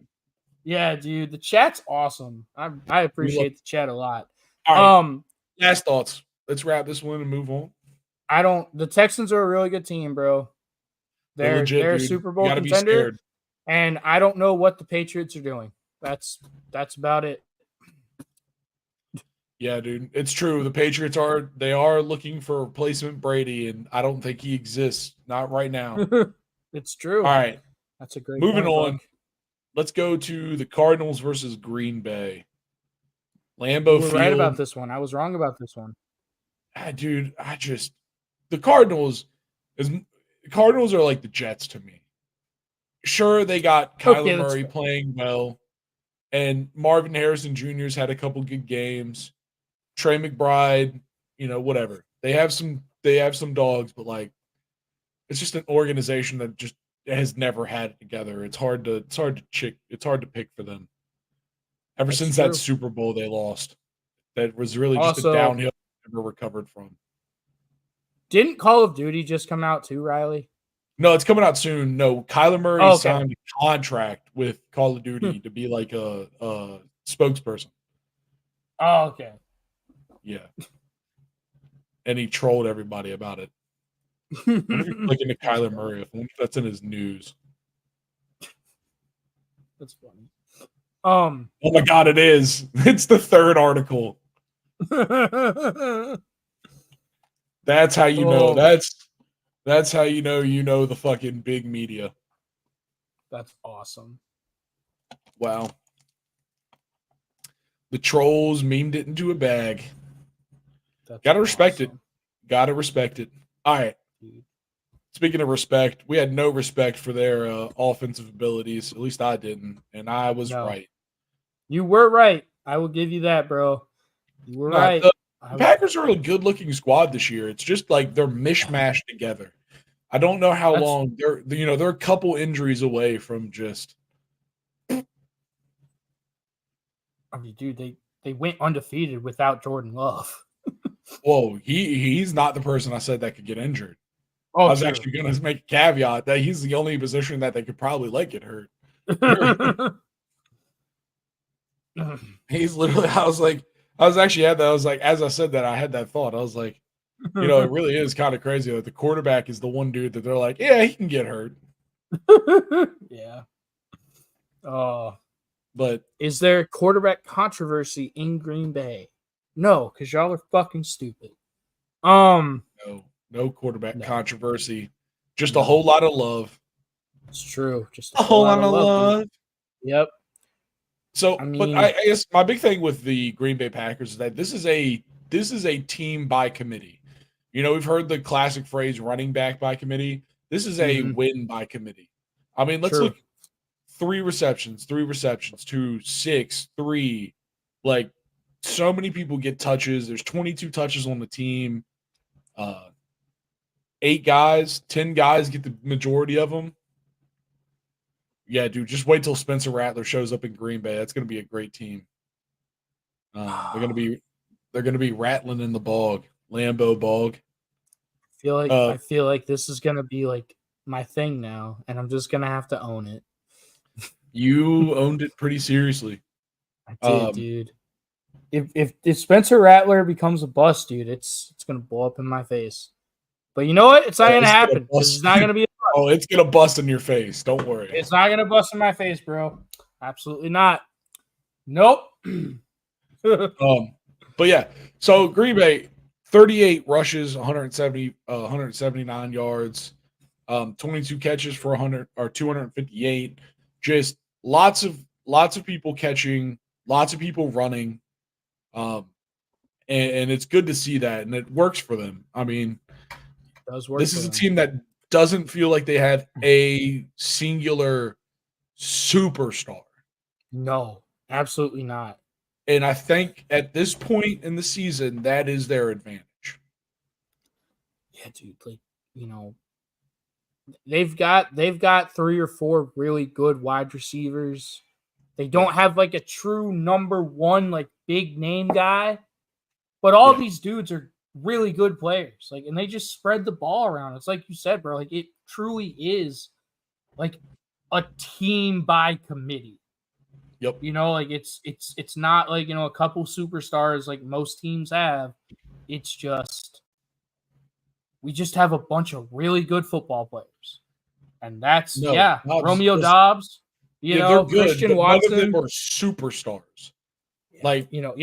yeah, dude. The chat's awesome. I appreciate the chat a lot. All right. Last thoughts. Let's wrap this one and move on. The Texans are a really good team, bro. They're legit, a dude. Super You Bowl gotta be contender, scared. and I don't know what the Patriots are doing. That's about it. Yeah, dude. It's true. The Patriots are looking for replacement Brady, and I don't think he exists. Not right now. It's true. All right. That's a great Moving point, on. Buck. Let's go to the Cardinals versus Green Bay. Lambeau You were Field. right about this one. I was wrong about this one. Dude, the Cardinals are like the Jets to me. Sure, they got Kyler Murray playing well, and Marvin Harrison Jr.'s had a couple good games. Trey McBride, whatever. They have some dogs, but like it's just an organization that just has never had it together. It's hard to pick for them. Ever since that Super Bowl they lost, that was really just a downhill they never recovered from. Didn't Call of Duty just come out too, Riley? No, it's coming out soon. No, Kyler Murray signed a contract with Call of Duty to be like a spokesperson. Oh, okay. Yeah. And he trolled everybody about it. I wonder if you click into Kyler Murray. I wonder if that's in his news. That's funny. Oh my God, it is. It's the third article. That's how you know. That's how you know the fucking big media. That's awesome. Wow. The trolls memed it into a bag. Gotta respect it. Gotta respect it. All right. Speaking of respect, we had no respect for their offensive abilities. At least I didn't, and I was right. You were right. I will give you that, bro. You were right. The Packers are a good-looking squad this year. It's just like they're mishmashed together. I don't know how long they're a couple injuries away from just. I mean, dude, they went undefeated without Jordan Love. Whoa, he's not the person I said that could get injured. I was actually going to make a caveat that he's the only position that they could probably let get hurt. He's literally. I was like, as I said that, I had that thought. I was like, it really is kind of crazy that the quarterback is the one dude that they're like, yeah, he can get hurt. Yeah. But is there quarterback controversy in Green Bay? No, because y'all are fucking stupid. No quarterback controversy. Just a whole lot of love. It's true. Just a whole lot of love. Yep. So, but I guess my big thing with the Green Bay Packers is that this is a team by committee. We've heard the classic phrase running back by committee. This is a win by committee. I mean, let's look 3 receptions, 2, 6, 3. Like, so many people get touches. There's 22 touches on the team. 8 guys, 10 guys get the majority of them. Yeah, dude, just wait till Spencer Rattler shows up in Green Bay. That's going to be a great team. They're going to be rattling in the bog, Lambeau bog. I feel like this is going to be like my thing now, and I'm just going to have to own it. You owned it pretty seriously. I did, dude. If Spencer Rattler becomes a bust, dude, it's going to blow up in my face. But you know what? It's not going to happen. It's not going to be a bust. Oh, it's going to bust in your face. Don't worry. It's not going to bust in my face, bro. Absolutely not. Nope. But yeah, so Green Bay, 38 rushes, 179 yards, 22 catches for 258. Just lots of people catching, lots of people running. And it's good to see that, and it works for them. I mean, this is a team that doesn't feel like they have a singular superstar. No, absolutely not. And I think at this point in the season, that is their advantage. Yeah, dude. Like, they've got 3 or 4 really good wide receivers. They don't have like a true number 1, like big name guy, but all these dudes are really good players. Like, and they just spread the ball around. It's like you said, bro. Like, it truly is like a team by committee. Yep. You know, like it's not like, you know, a couple superstars like most teams have. It's just we just have a bunch of really good football players. And that's Romeo Dobbs, they're good, Christian but Watson. none of them are superstars. Like, you know,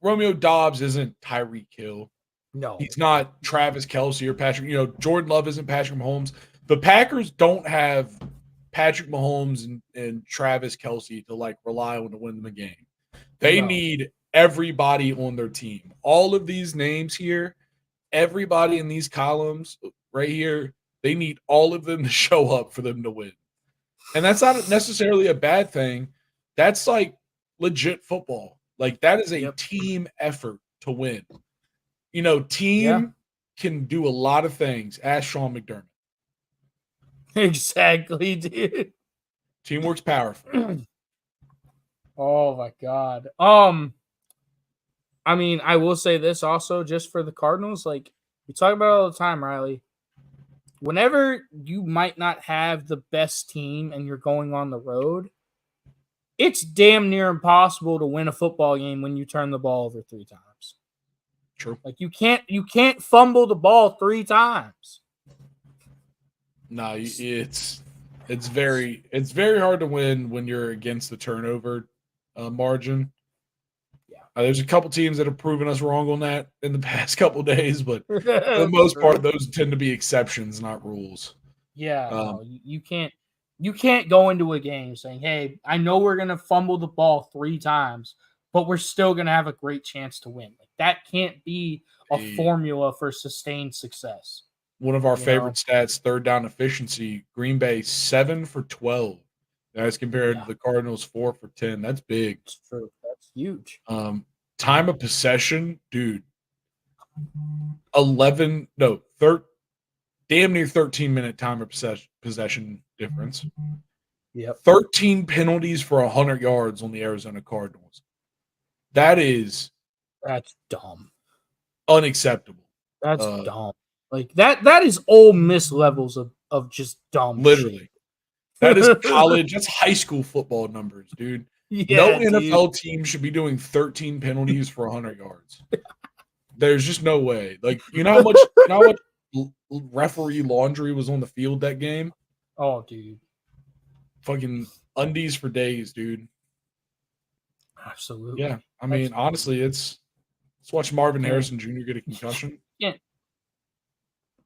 Romeo Dobbs isn't Tyreek Hill. No. He's not Travis Kelce or Patrick. You know, Jordan Love isn't Patrick Mahomes. The Packers don't have Patrick Mahomes and Travis Kelce to like rely on to win them a game. They need everybody on their team. All of these names here, everybody in these columns right here, they need all of them to show up for them to win. And that's not necessarily a bad thing. That's like legit football. Like that is a team effort to win. You know, team can do a lot of things. Ask Sean McDermott. Exactly, dude. Teamwork's powerful. Oh my God. I mean, I will say this also just for the Cardinals, like we talk about it all the time, Riley. Whenever you might not have the best team and you're going on the road, it's damn near impossible to win a football game when you turn the ball over 3 times. True. Like you can't fumble the ball 3 times. No, it's very hard to win when you're against the turnover margin. Yeah, there's a couple teams that have proven us wrong on that in the past couple of days, but for the most part, those tend to be exceptions, not rules. Yeah, no, you can't go into a game saying, "Hey, I know we're gonna fumble the ball 3 times, but we're still gonna have a great chance to win." Like that can't be a formula for sustained success. One of our favorite stats, third down efficiency, Green Bay 7 for 12. As compared to the Cardinals 4 for 10. That's big. That's true. That's huge. Time of possession, dude. Damn near 13-minute time of possession difference. Yep. 13 penalties for 100 yards on the Arizona Cardinals. That's dumb. Unacceptable. That's dumb. Like that is Ole Miss levels of just dumb. Literally. Shit. That is college. That's high school football numbers, dude. No NFL team should be doing 13 penalties for 100 yards. There's just no way. Like, you know how much referee laundry was on the field that game? Oh, dude. Fucking undies for days, dude. Absolutely. Yeah. I mean, honestly, let's watch Marvin Harrison Jr. get a concussion.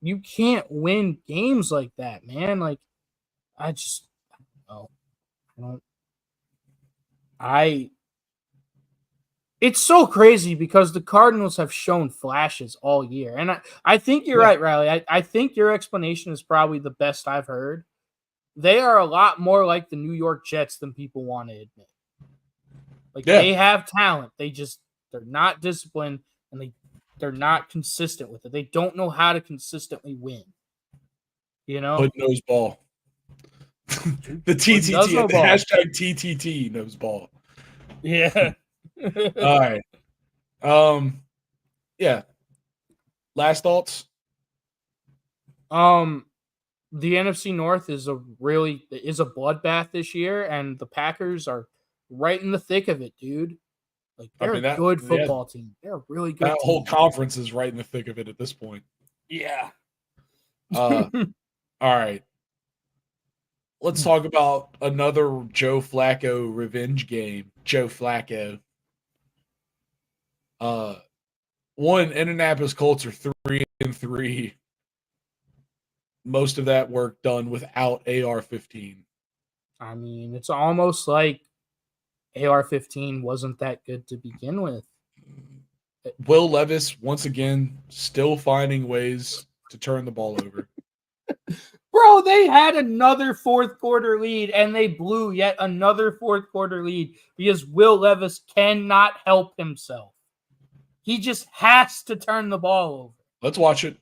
You can't win games like that, man. Like, I don't. It's so crazy because the Cardinals have shown flashes all year. And I think you're right, Riley. I think your explanation is probably the best I've heard. They are a lot more like the New York Jets than people want to admit. Like they have talent. They're not disciplined and they're not consistent with it. They don't know how to consistently win. You know? Hood knows ball. The TTT, the hashtag TTT knows ball. Yeah. All right. Yeah. Last thoughts? The NFC North is a bloodbath this year, and the Packers are right in the thick of it, dude. Like they're a good football team. They're a really good. That whole conference is right in the thick of it at this point. Yeah. All right. Let's talk about another Joe Flacco revenge game. Joe Flacco. Indianapolis Colts are 3-3. Most of that work done without AR-15. I mean, it's almost like AR-15 wasn't that good to begin with. Will Levis, once again, still finding ways to turn the ball over. Bro, they had another fourth quarter lead, and they blew yet another fourth quarter lead because Will Levis cannot help himself. He just has to turn the ball over. Let's watch it.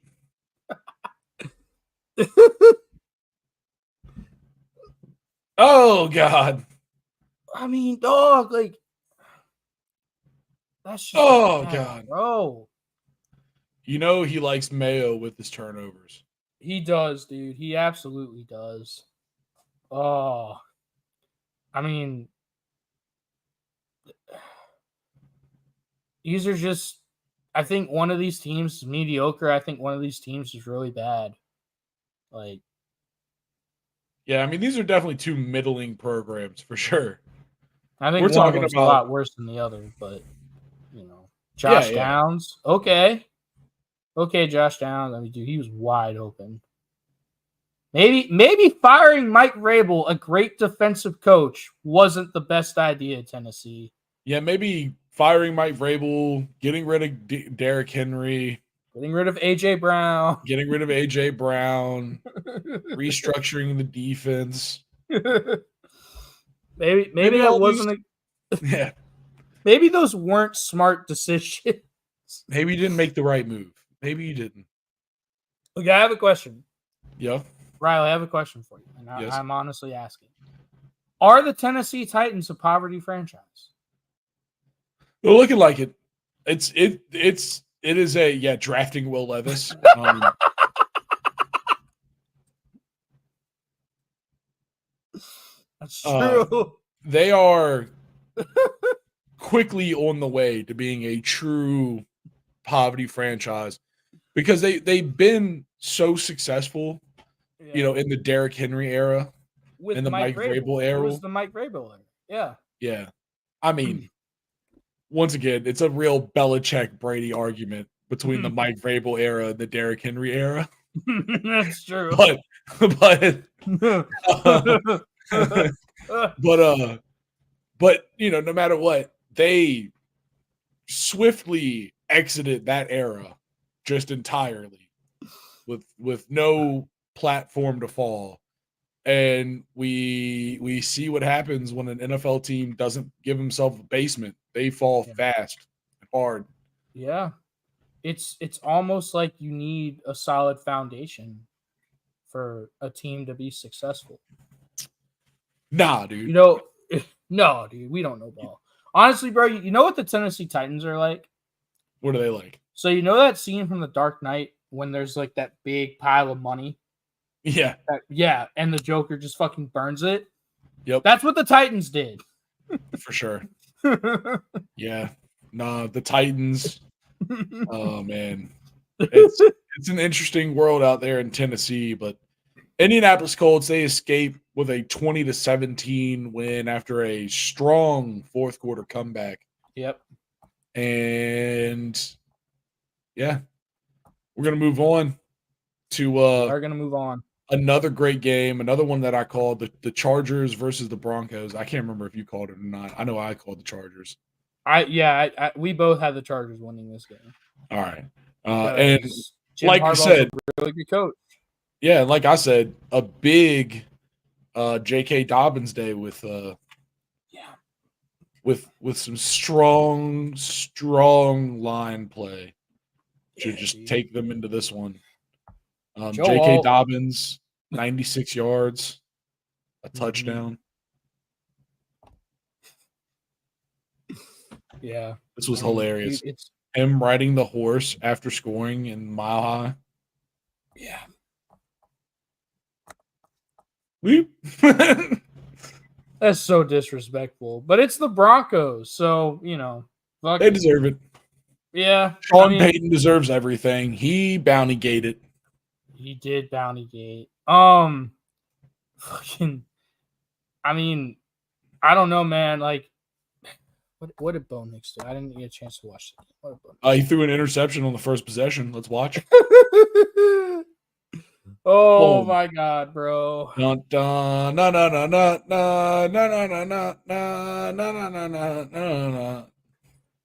Oh, God. I mean, dog, like, that's just God, bro. You know he likes Mayo with his turnovers. He does, dude. He absolutely does. Oh, I mean, these are just. I think one of these teams is mediocre. I think one of these teams is really bad. Like, yeah, I mean these are definitely two middling programs for sure. I think We're one of talking them's about a lot worse than the other, but Josh Downs, okay, Josh Downs. I mean, dude, he was wide open. Maybe firing Mike Vrabel, a great defensive coach, wasn't the best idea. Tennessee. Yeah, maybe firing Mike Vrabel, getting rid of Derrick Henry, getting rid of AJ Brown, restructuring the defense. maybe that wasn't yeah. Maybe those weren't smart decisions. Maybe you didn't make the right move. Maybe you didn't. Okay, I have a question. Yeah. Riley, I have a question for you, and yes. I'm honestly asking: are the Tennessee Titans a poverty franchise? They're looking like it. It is a drafting Will Levis. That's true. They are quickly on the way to being a true poverty franchise because they've been so successful, in the Derrick Henry era, with in the Mike Vrabel era. It was the Mike Vrabel era. Yeah. Yeah. I mean, once again, it's a real Belichick Brady argument between the Mike Vrabel era and the Derrick Henry era. That's true. But no matter what, they swiftly exited that era just entirely with no platform to fall. And we see what happens when an NFL team doesn't give himself a basement. They fall fast and hard. Yeah. It's almost like you need a solid foundation for a team to be successful. Nah, dude. No, dude. We don't know ball. Honestly, bro, you know what the Tennessee Titans are like? What are they like? So you know that scene from The Dark Knight when there's like that big pile of money? Yeah. And the Joker just fucking burns it? Yep. That's what the Titans did. For sure. Yeah. Nah, the Titans. Oh, man. It's an interesting world out there in Tennessee, but Indianapolis Colts, they escape with a 20-17 win after a strong fourth quarter comeback. Yep. And yeah, we're going to move on to we're going to move on. Another great game, another one that I called the Chargers versus the Broncos. I can't remember if you called it or not. I know I called the Chargers. We both had the Chargers winning this game. All right. And Jim like Harbaugh's you said, a really good coach. Yeah, like I said, a big J.K. Dobbins day with some strong line play to just take them into this one. J.K. Dobbins, 96 yards, a touchdown. Yeah. This was hilarious. It's him riding the horse after scoring in Mile High. Yeah. That's so disrespectful. But it's the Broncos, so they deserve it. Yeah. Sean Payton deserves everything. He bounty gated. He did bounty gate. I don't know, man. Like, what did Bo Nix do? I didn't get a chance to watch it. He threw an interception on the first possession. Let's watch. Oh my God, bro. Dun, dun, na, na, na, na, na, na, na, na, na, na, na, na.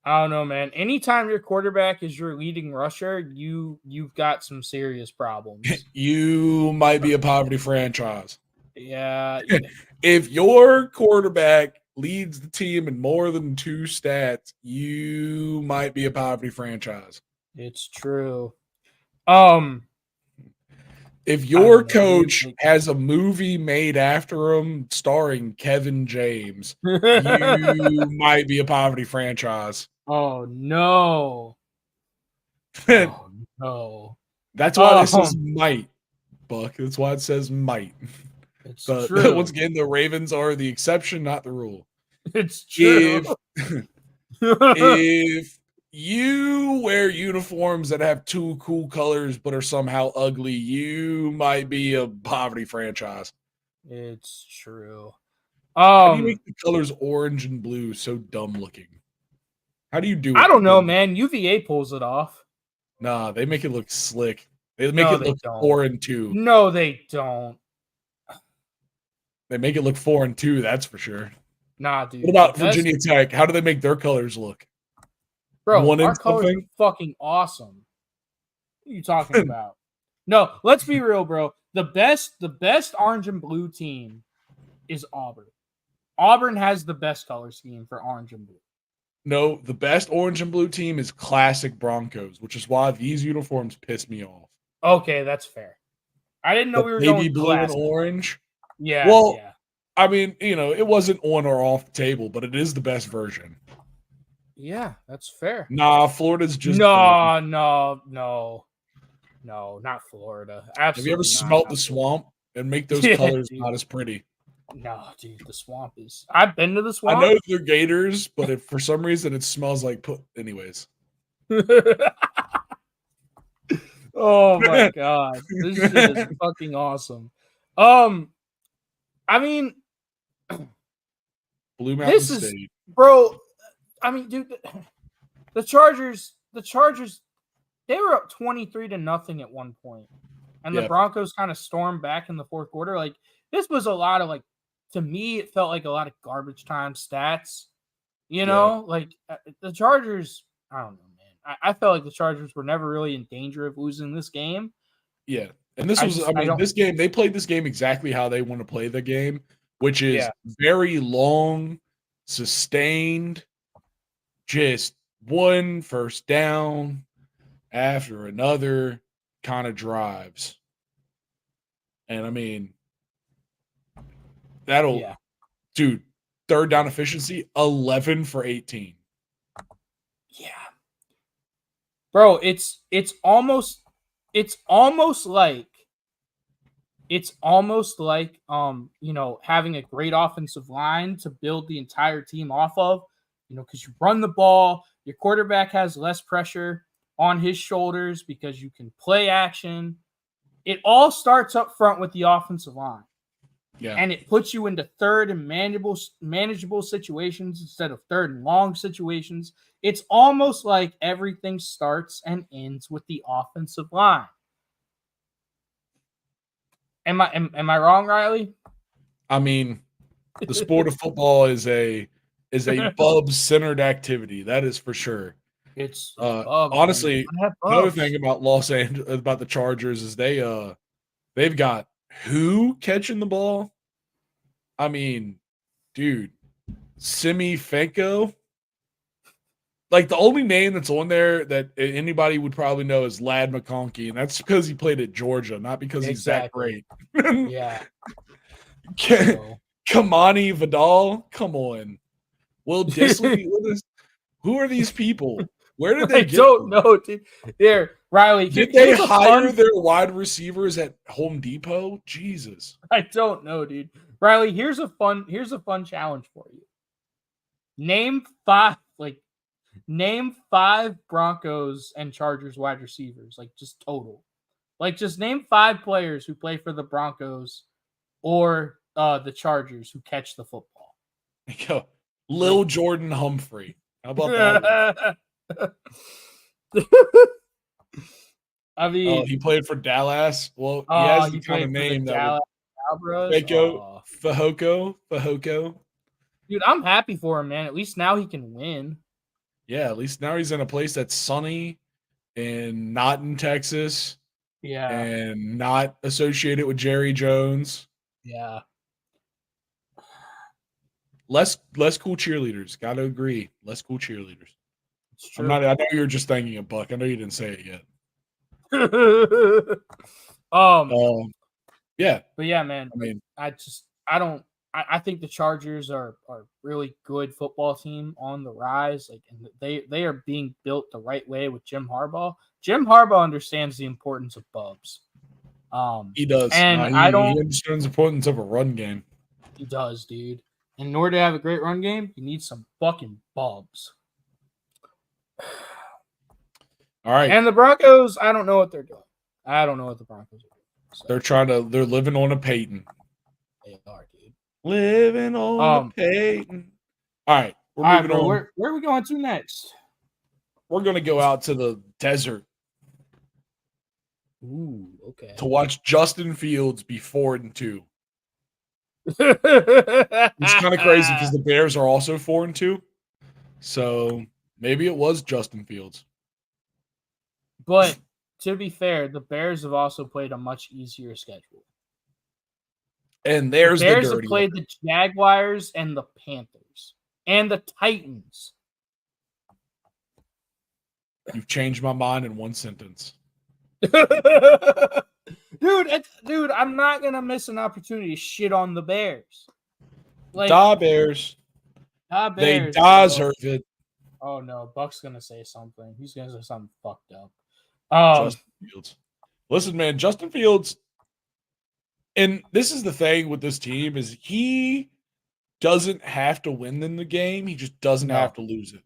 I don't know, man. Anytime your quarterback is your leading rusher, you've got some serious problems. You might be a poverty franchise. Yeah. If your quarterback leads the team in more than 2 stats, you might be a poverty franchise. It's true. If your coach has a movie made after him starring Kevin James, you might be a poverty franchise. Oh, no. Oh no. That's why this says might, Buck. That's why it says might. It's true. Once again, the Ravens are the exception, not the rule. It's true. If you wear uniforms that have two cool colors but are somehow ugly, you might be a poverty franchise. It's true. How do you make the colors orange and blue so dumb looking? How do you do it? I don't know, man. UVA pulls it off. Nah, they make it look slick. They make it look 4-2. No, they don't. They make it look 4-2, that's for sure. Nah, dude. What about Virginia Tech? How do they make their colors look? Bro, our colors are fucking awesome. What are you talking about? No, let's be real, bro. The best orange and blue team is Auburn. Auburn has the best color scheme for orange and blue. No, the best orange and blue team is classic Broncos, which is why these uniforms piss me off. Okay, that's fair. I didn't know we were going blue classic. and orange. Yeah. Well, yeah. I mean, it wasn't on or off the table, but it is the best version. Yeah, that's fair. Nah, Florida's just no, not Florida. Absolutely. Have you ever smelt the swamp and make those colors not as pretty? No, dude, the swamp is. I've been to the swamp. I know they're gators, but if for some reason it smells like anyways. Oh my god, this shit is fucking awesome. I mean, Blue Mountain State, bro. I mean, dude, the Chargers, they were up 23-0 at one point, and the Broncos kind of stormed back in the fourth quarter. Like, this was a lot of to me, it felt like a lot of garbage time stats. You know, like the Chargers. I don't know, man. I felt like the Chargers were never really in danger of losing this game. Yeah, and this was. This game they played this game exactly how they want to play the game, which is very long, sustained. Just one first down after another kind of drives. And I mean, dude, third down efficiency, 11 for 18. Yeah. Bro, it's almost like having a great offensive line to build the entire team off of. Because you run the ball, your quarterback has less pressure on his shoulders because you can play action. It all starts up front with the offensive line. Yeah. And it puts you into third and manageable situations instead of third and long situations. It's almost like everything starts and ends with the offensive line. Am I wrong, Riley? I mean, the sport of football is a Bub-centered activity. That is for sure. It's honestly, another thing about Los Angeles, about the Chargers, is they've got who catching the ball? I mean, dude, Simi Fenko. Like, the only name that's on there that anybody would probably know is Lad McConkey, and that's because he played at Georgia, not because he's that great. Yeah. Kamani Vidal, come on. Will Disley, who are these people? Where did they get them? Know, dude. There, Riley. Did they hire their wide receivers at Home Depot? Jesus. I don't know, dude. Riley, here's a fun challenge for you. Name five Broncos and Chargers wide receivers, just total. Just name 5 players who play for the Broncos or the Chargers who catch the football. Go. Lil Jordan Humphrey. How about that? I mean, he played for Dallas. Well, he has the kind of name that Fahoko. Dude, I'm happy for him, man. At least now he can win. Yeah, at least now he's in a place that's sunny and not in Texas. Yeah. And not associated with Jerry Jones. Yeah. Less cool cheerleaders. Got to agree. Less cool cheerleaders. It's true. I know you're just thinking of Buck. I know you didn't say it yet. Yeah. But yeah, man. I mean, I don't. I think the Chargers are really good football team on the rise. Like, and they are being built the right way with Jim Harbaugh. Jim Harbaugh understands the importance of Bubs. He does. And He understands the importance of a run game. He does, dude. And in order to have a great run game, you need some fucking Bubs. All right. And the Broncos, I don't know what they're doing. I don't know what the Broncos are doing. So. They're living on a Peyton. They are, dude. Living on a Peyton. All right. We're moving on. Where are we going to next? We're going to go out to the desert. Ooh, okay. To watch Justin Fields be 4-2. It's kind of crazy because the Bears are also 4-2. So maybe it was Justin Fields. But to be fair, the Bears have also played a much easier schedule. And there's the Bears the have played the Jaguars and the Panthers and the Titans. You've changed my mind in one sentence. Dude, I'm not gonna miss an opportunity to shit on the Bears. Like, da Bears. They deserve it. Oh no, Buck's gonna say something. He's gonna say something fucked up. Justin Fields. Listen, man, Justin Fields. And this is the thing with this team is he doesn't have to win in the game. He just doesn't have to lose it.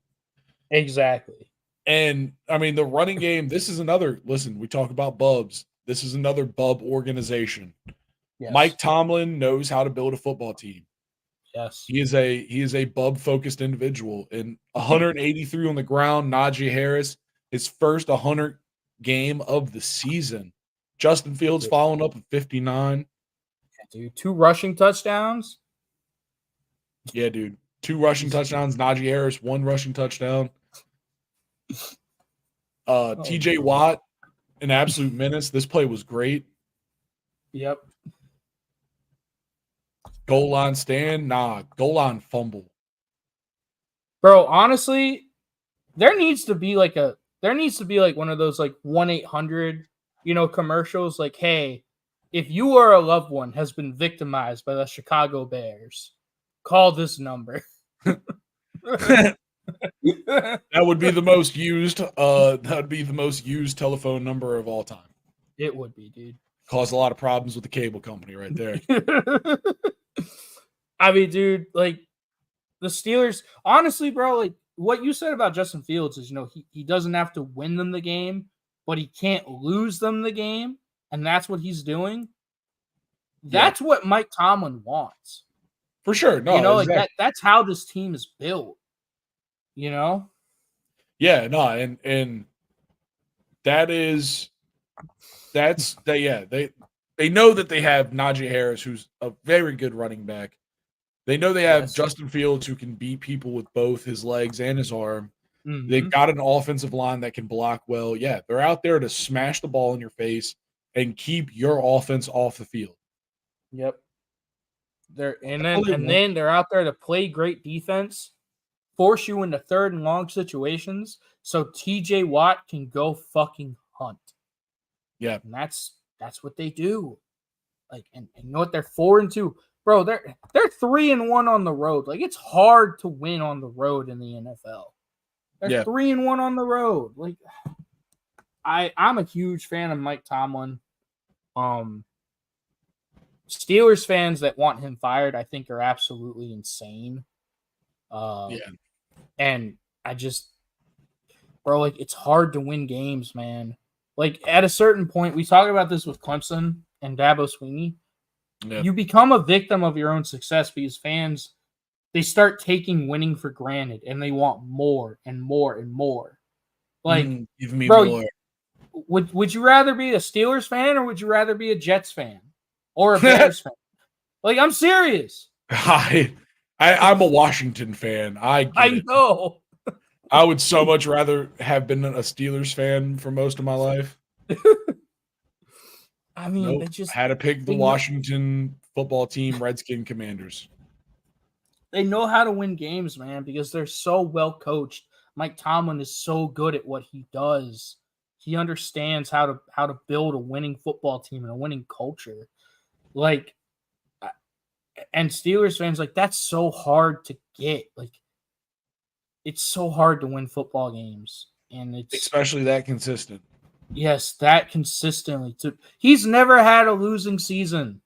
Exactly. And I mean, the running game, this is another, listen, we talk about Bubs. This is another Bub organization. Yes. Mike Tomlin knows how to build a football team. Yes. He is a Bub focused individual. And 183 on the ground, Najee Harris, his first 100 game of the season. Justin Fields following up with 59. Yeah, dude, 2 rushing touchdowns. Yeah, dude. 2 rushing touchdowns. Najee Harris, 1 rushing touchdown. TJ Watt, an absolute menace. This play was great. Yep. Goal line stand, goal line fumble. Bro, honestly, there needs to be like one of those like 1-800, commercials like, hey, if you or a loved one has been victimized by the Chicago Bears, call this number. That would be the most used. That would be the most used telephone number of all time. It would be, dude. Caused a lot of problems with the cable company right there. I mean, dude, like the Steelers. Honestly, bro, like what you said about Justin Fields is, he doesn't have to win them the game, but he can't lose them the game, and that's what he's doing. That's what Mike Tomlin wants. For sure. No, exactly. Like that's how this team is built. Yeah, no, and they know that they have Najee Harris, who's a very good running back. They know they have Justin Fields, who can beat people with both his legs and his arm. Mm-hmm. They've got an offensive line that can block well. Yeah, they're out there to smash the ball in your face and keep your offense off the field. Yep. Then they're out there to play great defense, force you into 3rd and long situations so TJ Watt can go fucking hunt. Yeah. And that's what they do. Like, and you know what? They're 4-2. Bro, they're 3-1 on the road. Like, it's hard to win on the road in the NFL. They're 3-1 on the road. Like, I'm a huge fan of Mike Tomlin. Steelers fans that want him fired, I think, are absolutely insane. And I just, bro, like, it's hard to win games, man. Like, at a certain point, we talk about this with Clemson and Dabo Swinney. Yeah. You become a victim of your own success because fans, they start taking winning for granted and they want more and more and more. Like, give me more. Would you rather be a Steelers fan or would you rather be a Jets fan or a Bears fan? Like, I'm serious. I'm a Washington fan. I know. I would so much rather have been a Steelers fan for most of my life. I mean, they just had to pick the Washington football team, Redskin Commanders. They know how to win games, man, because they're so well coached. Mike Tomlin is so good at what he does. He understands how to build a winning football team and a winning culture. Like, And Steelers fans, like, that's so hard to get. Like, it's so hard to win football games. And it's especially that consistent. Yes, that consistently. He's never had a losing season.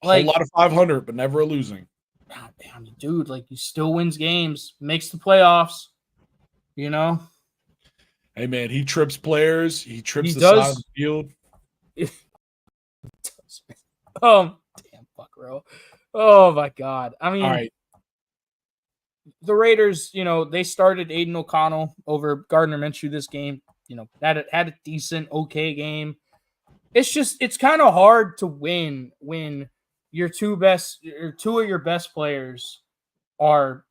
A whole lot of 500, but never a losing. I mean, dude, like, he still wins games, makes the playoffs, you know? Hey, man, he trips players. He trips the side of the field. Oh, damn, fuck, bro. Oh, my God. I mean, all right. The Raiders, they started Aiden O'Connell over Gardner Minshew this game. Had a decent, okay game. It's kind of hard to win when your two of your best players are,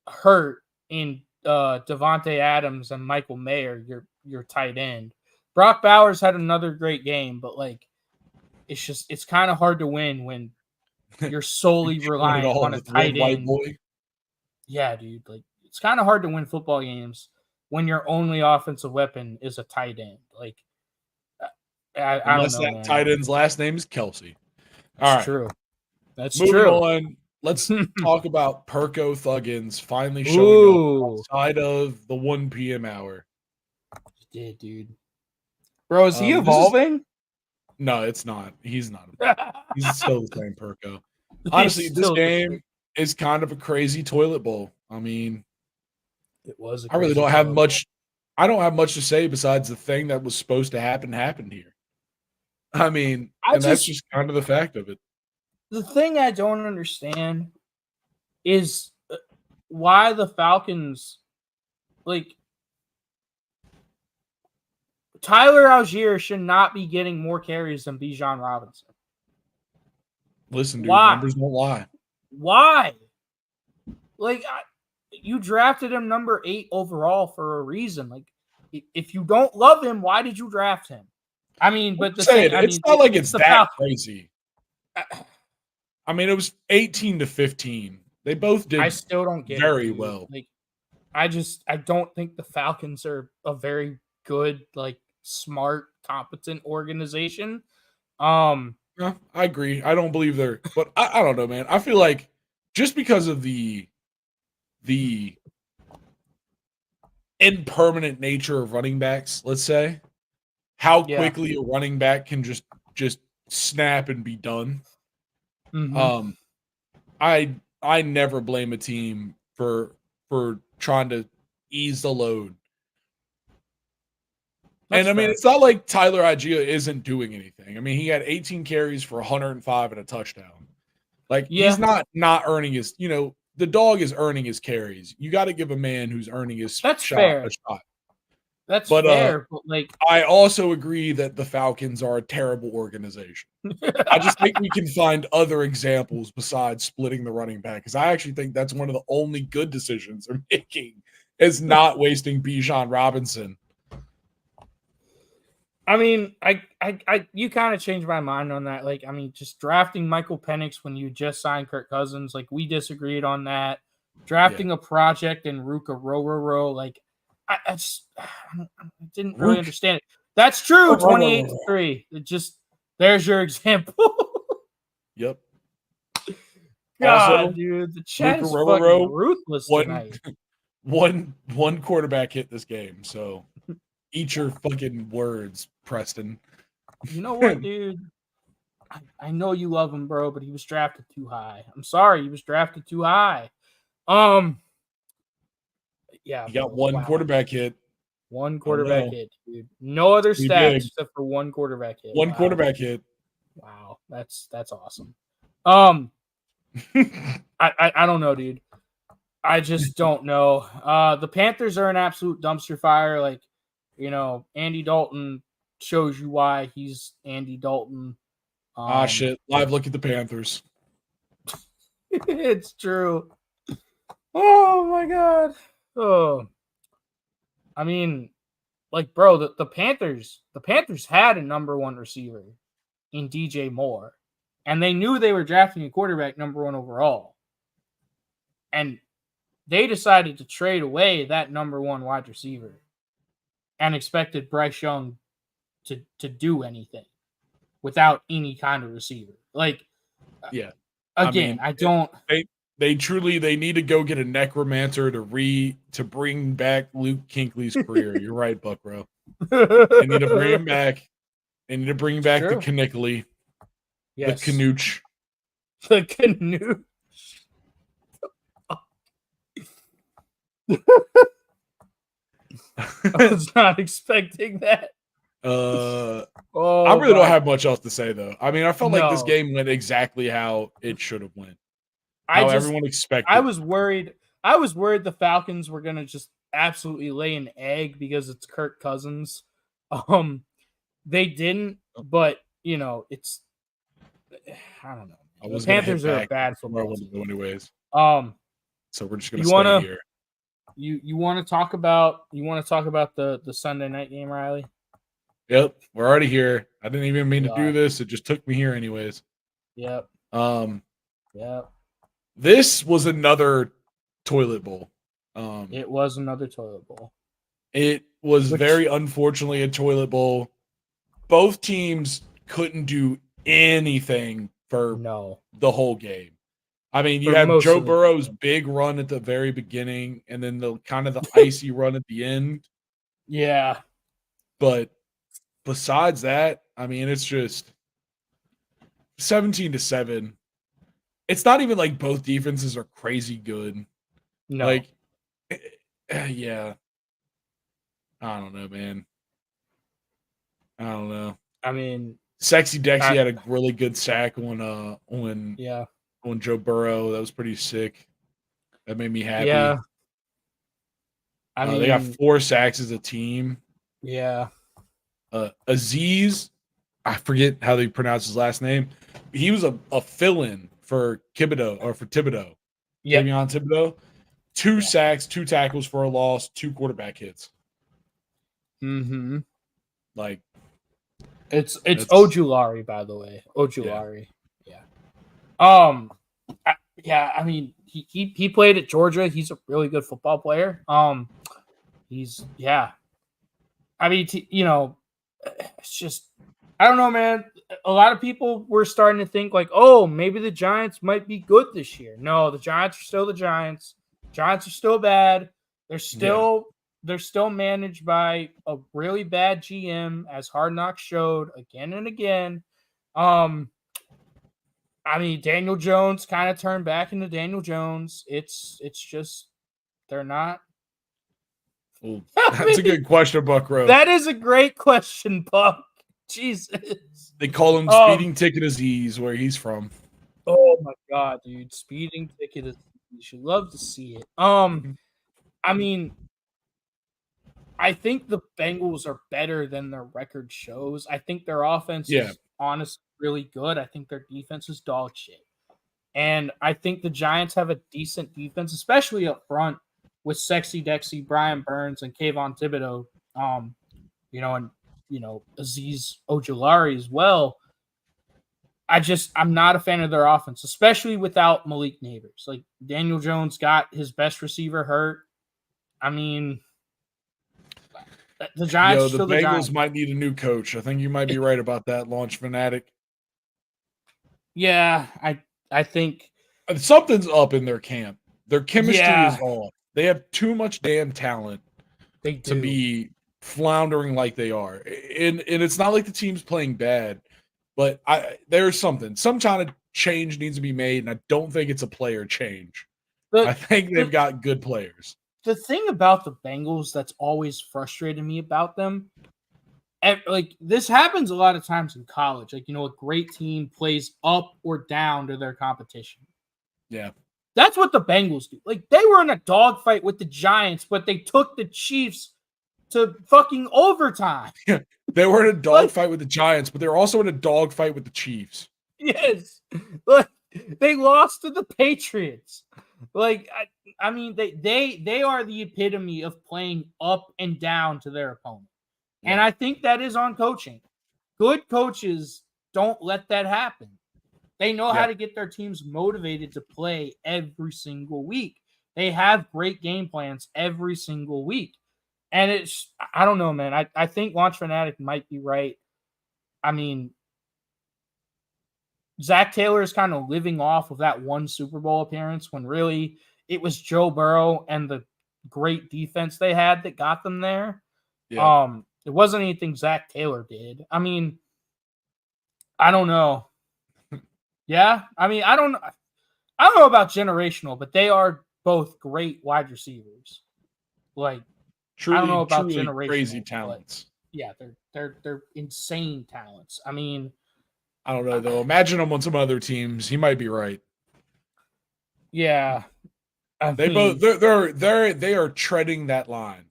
hurt in Devontae Adams and Michael Mayer, your tight end. Brock Bowers had another great game, but like, it's kind of hard to win when you're solely relying on a tight end. Boy. Yeah, dude. Like, it's kind of hard to win football games when your only offensive weapon is a tight end. Like, I don't know, man. Tight end's last name is Kelsey. That's true. That's Moving true. on, let's talk about Perko Thuggins finally showing up outside of the 1 p.m. hour. He did, dude. Bro, is he evolving? No, it's not. He's not. He's still the same Perko. Honestly, this game is kind of a crazy toilet bowl. I mean, it was. I really don't have much. I don't have much to say besides the thing that was supposed to happen happened here. I mean, that's just kind of the fact of it. The thing I don't understand is why the Falcons, like, Tyler Algier should not be getting more carries than Bijan Robinson. Listen, dude, numbers don't lie. Why? Like, you drafted him number 8 overall for a reason. Like, if you don't love him, why did you draft him? I mean, but it's not like it's that crazy. I mean, it was 18-15. They both did. I still don't get very well. Like, I don't think the Falcons are a very good, like, smart, competent organization. Yeah, I agree. I don't believe they're, but I don't know, man. I feel like just because of the impermanent nature of running backs, let's say, how quickly a running back can just snap and be done. Mm-hmm. I never blame a team for trying to ease the load. That's fair. I mean, it's not like Tyler Algier isn't doing anything. I mean, he had 18 carries for 105 and a touchdown. Like, he's not earning his, the dog is earning his carries. You got to give a man who's earning his shot a shot. That's fair, but like, I also agree that the Falcons are a terrible organization. I just think we can find other examples besides splitting the running back, because I actually think that's one of the only good decisions they're making is not wasting Bijan Robinson. I mean, you kind of changed my mind on that. Like, I mean, just drafting Michael Penix when you just signed Kirk Cousins, like, we disagreed on that. Drafting a project in Ruka Rororo, like, I didn't really understand it. That's true. 28-3. It just, there's your example. Yep. God, also, dude, the chat is fucking ruthless tonight. One quarterback hit this game, so eat your fucking words, Preston. You know what, dude? I know you love him, bro, but he was drafted too high. I'm sorry, he was drafted too high. Yeah, he got one quarterback hit. One quarterback hit, dude. No other stats except for one quarterback hit. One quarterback hit. Wow, that's awesome. I don't know, dude. I just don't know. The Panthers are an absolute dumpster fire. Like, Andy Dalton shows you why he's Andy Dalton. Shit. Live look at the Panthers. It's true. Oh my God. Oh. I mean, like, bro, the Panthers had a number 1 receiver in DJ Moore, and they knew they were drafting a quarterback number 1 overall. And they decided to trade away that number 1 wide receiver and expected Bryce Young to do anything without any kind of receiver. Like, Yeah. Again, I don't. They truly need to go get a necromancer to bring back Luke Kinkley's career. You're right, Buckrow. They need to bring him back. They need to bring back the Knickly, the Canooch. The Canooch. I was not expecting that. I really don't have much else to say, though. I mean, I felt like this game went exactly how it should have went. Everyone expected. I was worried the Falcons were gonna just absolutely lay an egg because it's Kirk Cousins. They didn't, but it's I don't know. The Panthers are a bad football team. Anyways. So we're just gonna stay here. You want to talk about the Sunday night game, Riley? Yep, we're already here. I didn't even mean to do this. It just took me here anyways. Yep. Yep. This was another toilet bowl. It was another toilet bowl. It was very unfortunately a toilet bowl. Both teams couldn't do anything for the whole game. I mean, you have Joe Burrow's big run at the very beginning and then the kind of the icy run at the end. Yeah. But besides that, I mean, it's just 17-7. It's not even like both defenses are crazy good. No. Like, yeah. I don't know, man. I don't know. I mean, Sexy Dexy had a really good sack on Joe Burrow. That was pretty sick. That made me happy. Yeah. I mean, they got 4 sacks as a team. Yeah. Aziz, I forget how they pronounce his last name. He was a fill-in for Thibodeau. Yeah. Davion Thibodeau. 2 sacks, 2 tackles for a loss, 2 quarterback hits. Mm-hmm. Like, it's Ojulari, by the way. Ojulari. Yeah. I mean, he played at Georgia. He's a really good football player. I mean, it's just, I don't know, man. A lot of people were starting to think like, oh, maybe the Giants might be good this year. No, the Giants are still the Giants. Giants are still bad. They're still managed by a really bad GM, as Hard Knocks showed again and again. I mean, Daniel Jones kind of turned back into Daniel Jones. It's just they're not. Ooh, that's a good question, Buckrow. That is a great question, Buck. Jesus. They call him Speeding Ticket Aziz, where he's from. Oh my God, dude! Speeding Ticket Aziz. You should love to see it. I mean, I think the Bengals are better than their record shows. I think their offense is honestly really good. I think their defense is dog shit. And I think the Giants have a decent defense, especially up front with Sexy Dexy, Brian Burns, and Kayvon Thibodeau. Aziz Ojulari as well. I'm not a fan of their offense, especially without Malik Neighbors. Like, Daniel Jones got his best receiver hurt. I mean, the Giants. The Bengals might need a new coach. I think you might be right about that, Launch Fanatic. Yeah, I think something's up in their camp. Their chemistry is off. They have too much damn talent to be floundering like they are. And it's not like the team's playing bad, but there's something. Some kind of change needs to be made, and I don't think it's a player change. I think they've got good players. The thing about the Bengals that's always frustrated me about them, like, this happens a lot of times in college. Like, a great team plays up or down to their competition. Yeah. That's what the Bengals do. Like, they were in a dogfight with the Giants, but they took the Chiefs to fucking overtime. Yeah, they were in a dogfight with the Giants, but they were also in a dogfight with the Chiefs. Yes. Like, they lost to the Patriots. Like, I mean, they are the epitome of playing up and down to their opponent. Yeah. And I think that is on coaching. Good coaches don't let that happen. They know how to get their teams motivated to play every single week. They have great game plans every single week. And I don't know, man. I think Launch Fanatic might be right. I mean, Zach Taylor is kind of living off of that one Super Bowl appearance when really it was Joe Burrow and the great defense they had that got them there. Yeah. It wasn't anything Zach Taylor did. I mean, I don't know. Yeah, I mean, I don't know about generational, but they are both great wide receivers. Like, I don't know about truly generational, crazy talents. Yeah, they're insane talents. I mean, I don't know though. Imagine him on some other teams. He might be right. Yeah, they are treading that line.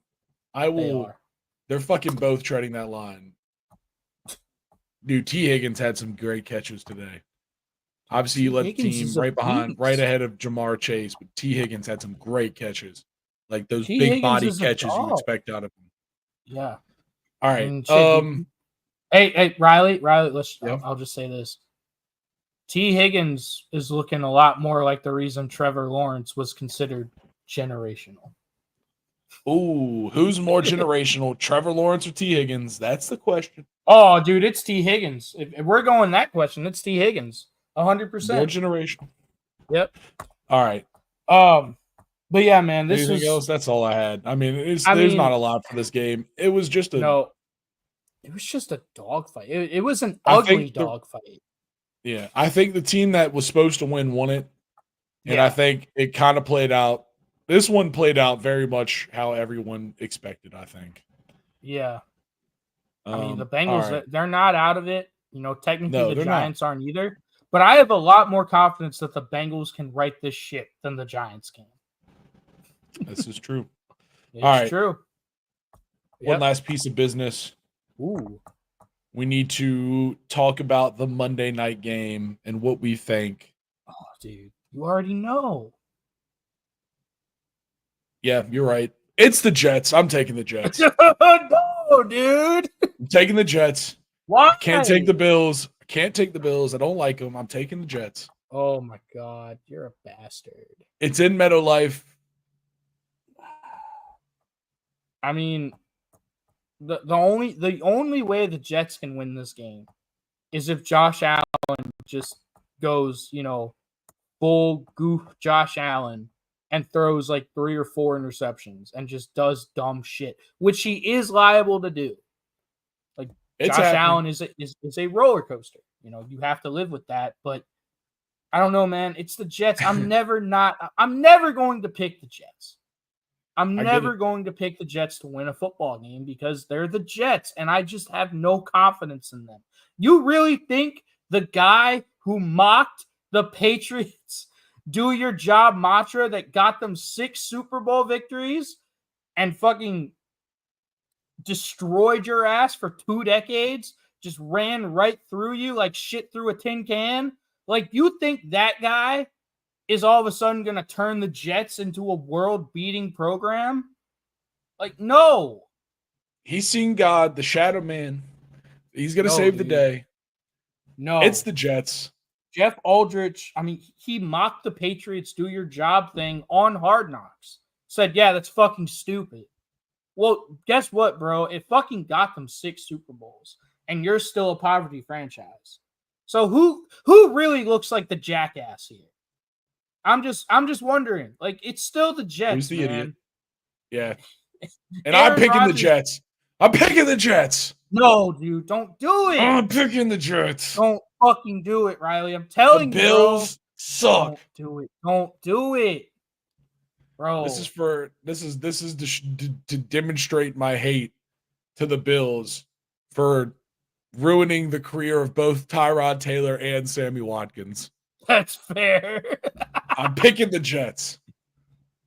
They are. They're fucking both treading that line. Dude, T. Higgins had some great catches today. Obviously, he led the team right ahead of Jamar Chase, but T. Higgins had some great catches. Like those big body catches you expect out of him. Yeah. All right. Hey, Riley, I'll just say this. T. Higgins is looking a lot more like the reason Trevor Lawrence was considered generational. Ooh, who's more generational, Trevor Lawrence or T. Higgins? That's the question. Oh, dude, it's T. Higgins. If we're going that question, it's T. Higgins. 100%. More generational. Yep. All right. But yeah, man, anything else? That's all I had. I mean, there's not a lot for this game. It was just it was just a dogfight. It was an ugly dogfight. Yeah, I think the team that was supposed to win won it, and I think it kind of played out. This one played out very much how everyone expected, I think. Yeah. I mean, the Bengals, they're not out of it. You know, technically the Giants aren't either. But I have a lot more confidence that the Bengals can right this ship than the Giants can. This is true. It's true. One last piece of business. Ooh. We need to talk about the Monday night game and what we think. Oh, dude, you already know. Yeah, you're right. It's the Jets. I'm taking the Jets. No, dude. I'm taking the Jets. Why? I can't take the Bills. I don't like them. I'm taking the Jets. Oh my God, you're a bastard. It's in MetLife. I mean, the only way the Jets can win this game is if Josh Allen just goes, full goof Josh Allen and throws like 3 or 4 interceptions and just does dumb shit, which he is liable to do. Like Josh Allen is a roller coaster. You have to live with that. But I don't know, man. It's the Jets. I'm never going to pick the Jets. I'm never going to pick the Jets to win a football game because they're the Jets, and I just have no confidence in them. You really think the guy who mocked the Patriots do your job mantra that got them 6 Super Bowl victories and fucking destroyed your ass for 2 decades, just ran right through you like shit through a tin can? Like, you think that guy is all of a sudden going to turn the Jets into a world-beating program? Like, no. He's seen God, the Shadow Man. He's going to save the day. No. It's the Jets. Jeff Aldrich, I mean, he mocked the Patriots do your job thing on Hard Knocks. Said, yeah, that's fucking stupid. Well, guess what, bro? It fucking got them 6 Super Bowls, and you're still a poverty franchise. So who really looks like the jackass here? I'm just wondering. Like, it's still the Jets. Who's the idiot? Yeah. And Aaron I'm picking Rodgers. the Jets. I'm picking the Jets. No, dude, don't do it. I'm picking the Jets. Don't fucking do it, Riley. I'm telling you, the Bills suck. Don't do it. Don't do it, bro. This is to demonstrate my hate to the Bills for ruining the career of both Tyrod Taylor and Sammy Watkins. That's fair. I'm picking the Jets.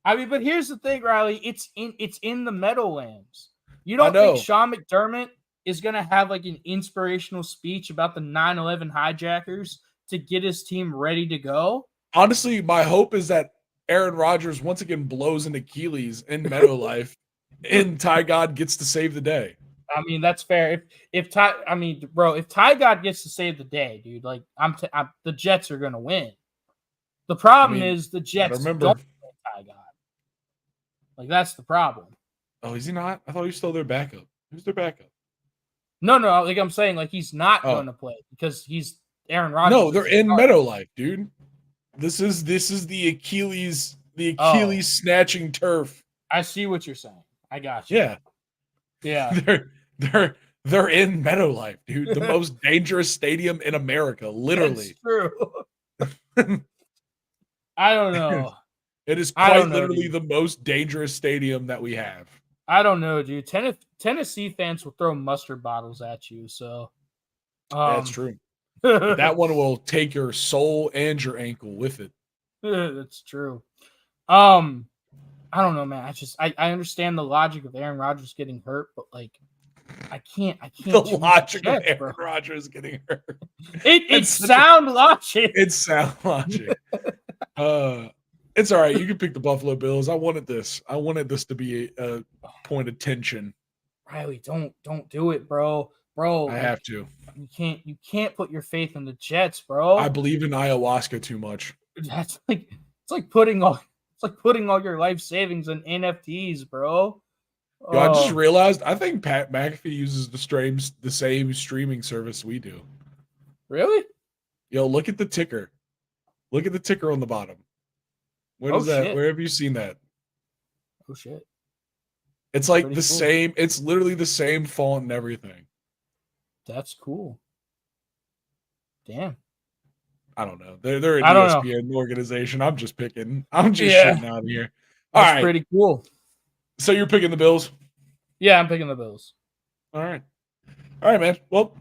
I mean, but here's the thing, Riley. It's in the Meadowlands. You don't think Sean McDermott is going to have like an inspirational speech about the 9/11 hijackers to get his team ready to go? Honestly, my hope is that Aaron Rodgers once again blows an Achilles in MetLife and Ty God gets to save the day. I mean, that's fair. If Ty God gets to save the day, dude, like the Jets are going to win. The problem is the Jets don't play Ty God. Like, that's the problem. Oh, is he not? I thought he was still their backup. Who's their backup? No. Like I'm saying, like he's not going to play because Aaron Rodgers. No, they're in Meadowlife, dude. This is the Achilles snatching turf. I see what you're saying. I got you. Yeah. Yeah. They're in Meadowlife, dude. The most dangerous stadium in America, literally. That's true. I don't know. It is quite literally the most dangerous stadium that we have. I don't know, dude. Tennessee fans will throw mustard bottles at you, so that's true. But that one will take your soul and your ankle with it. That's true. I don't know, man. I understand the logic of Aaron Rodgers getting hurt, but like I can't. The logic of Aaron Rodgers getting hurt. It's sound logic. It's sound logic. It's all right. You can pick the Buffalo Bills. I wanted this to be a point of tension. Riley, don't do it, bro. Bro, I have to. You can't put your faith in the Jets, bro. I believe in ayahuasca too much. That's like putting all your life savings in NFTs, bro. Yo, I just realized I think Pat McAfee uses the same streaming service we do. Really? Yo, look at the ticker. Look at the ticker on the bottom. What is that? Shit. Where have you seen that? Oh shit. It's like the same, it's literally the same font and everything. That's cool. Damn. I don't know. They're an ESPN organization. I'm just shitting out here. That's pretty cool. So you're picking the Bills? Yeah, I'm picking the Bills. All right, man. Well,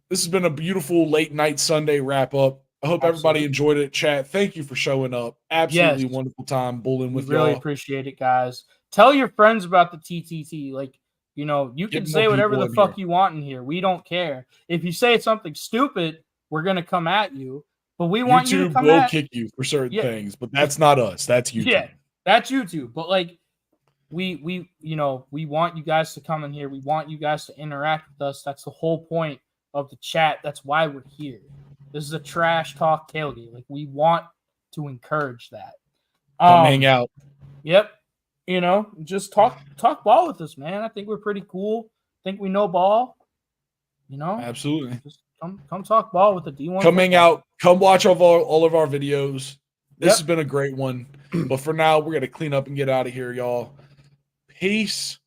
this has been a beautiful late night Sunday wrap up. I hope everybody enjoyed it. Chat, thank you for showing up. Absolutely wonderful time bulling with y'all. Really appreciate it, guys. Tell your friends about the TTT. Like, you can say whatever the fuck you want in here. We don't care. If you say something stupid, we're gonna come at you. But we want you to come will kick you for certain things, but that's not us. That's YouTube. Yeah, that's YouTube. But like, we want you guys to come in here. We want you guys to interact with us. That's the whole point of the chat. That's why we're here. This is a trash talk tailgate. Like, we want to encourage that. Come hang out. Yep. Just talk ball with us, man. I think we're pretty cool. I think we know ball. Absolutely. Just come talk ball with the D1. Come hang out. Come watch all of our videos. This has been a great one. But for now, we're gonna clean up and get out of here, y'all. Peace.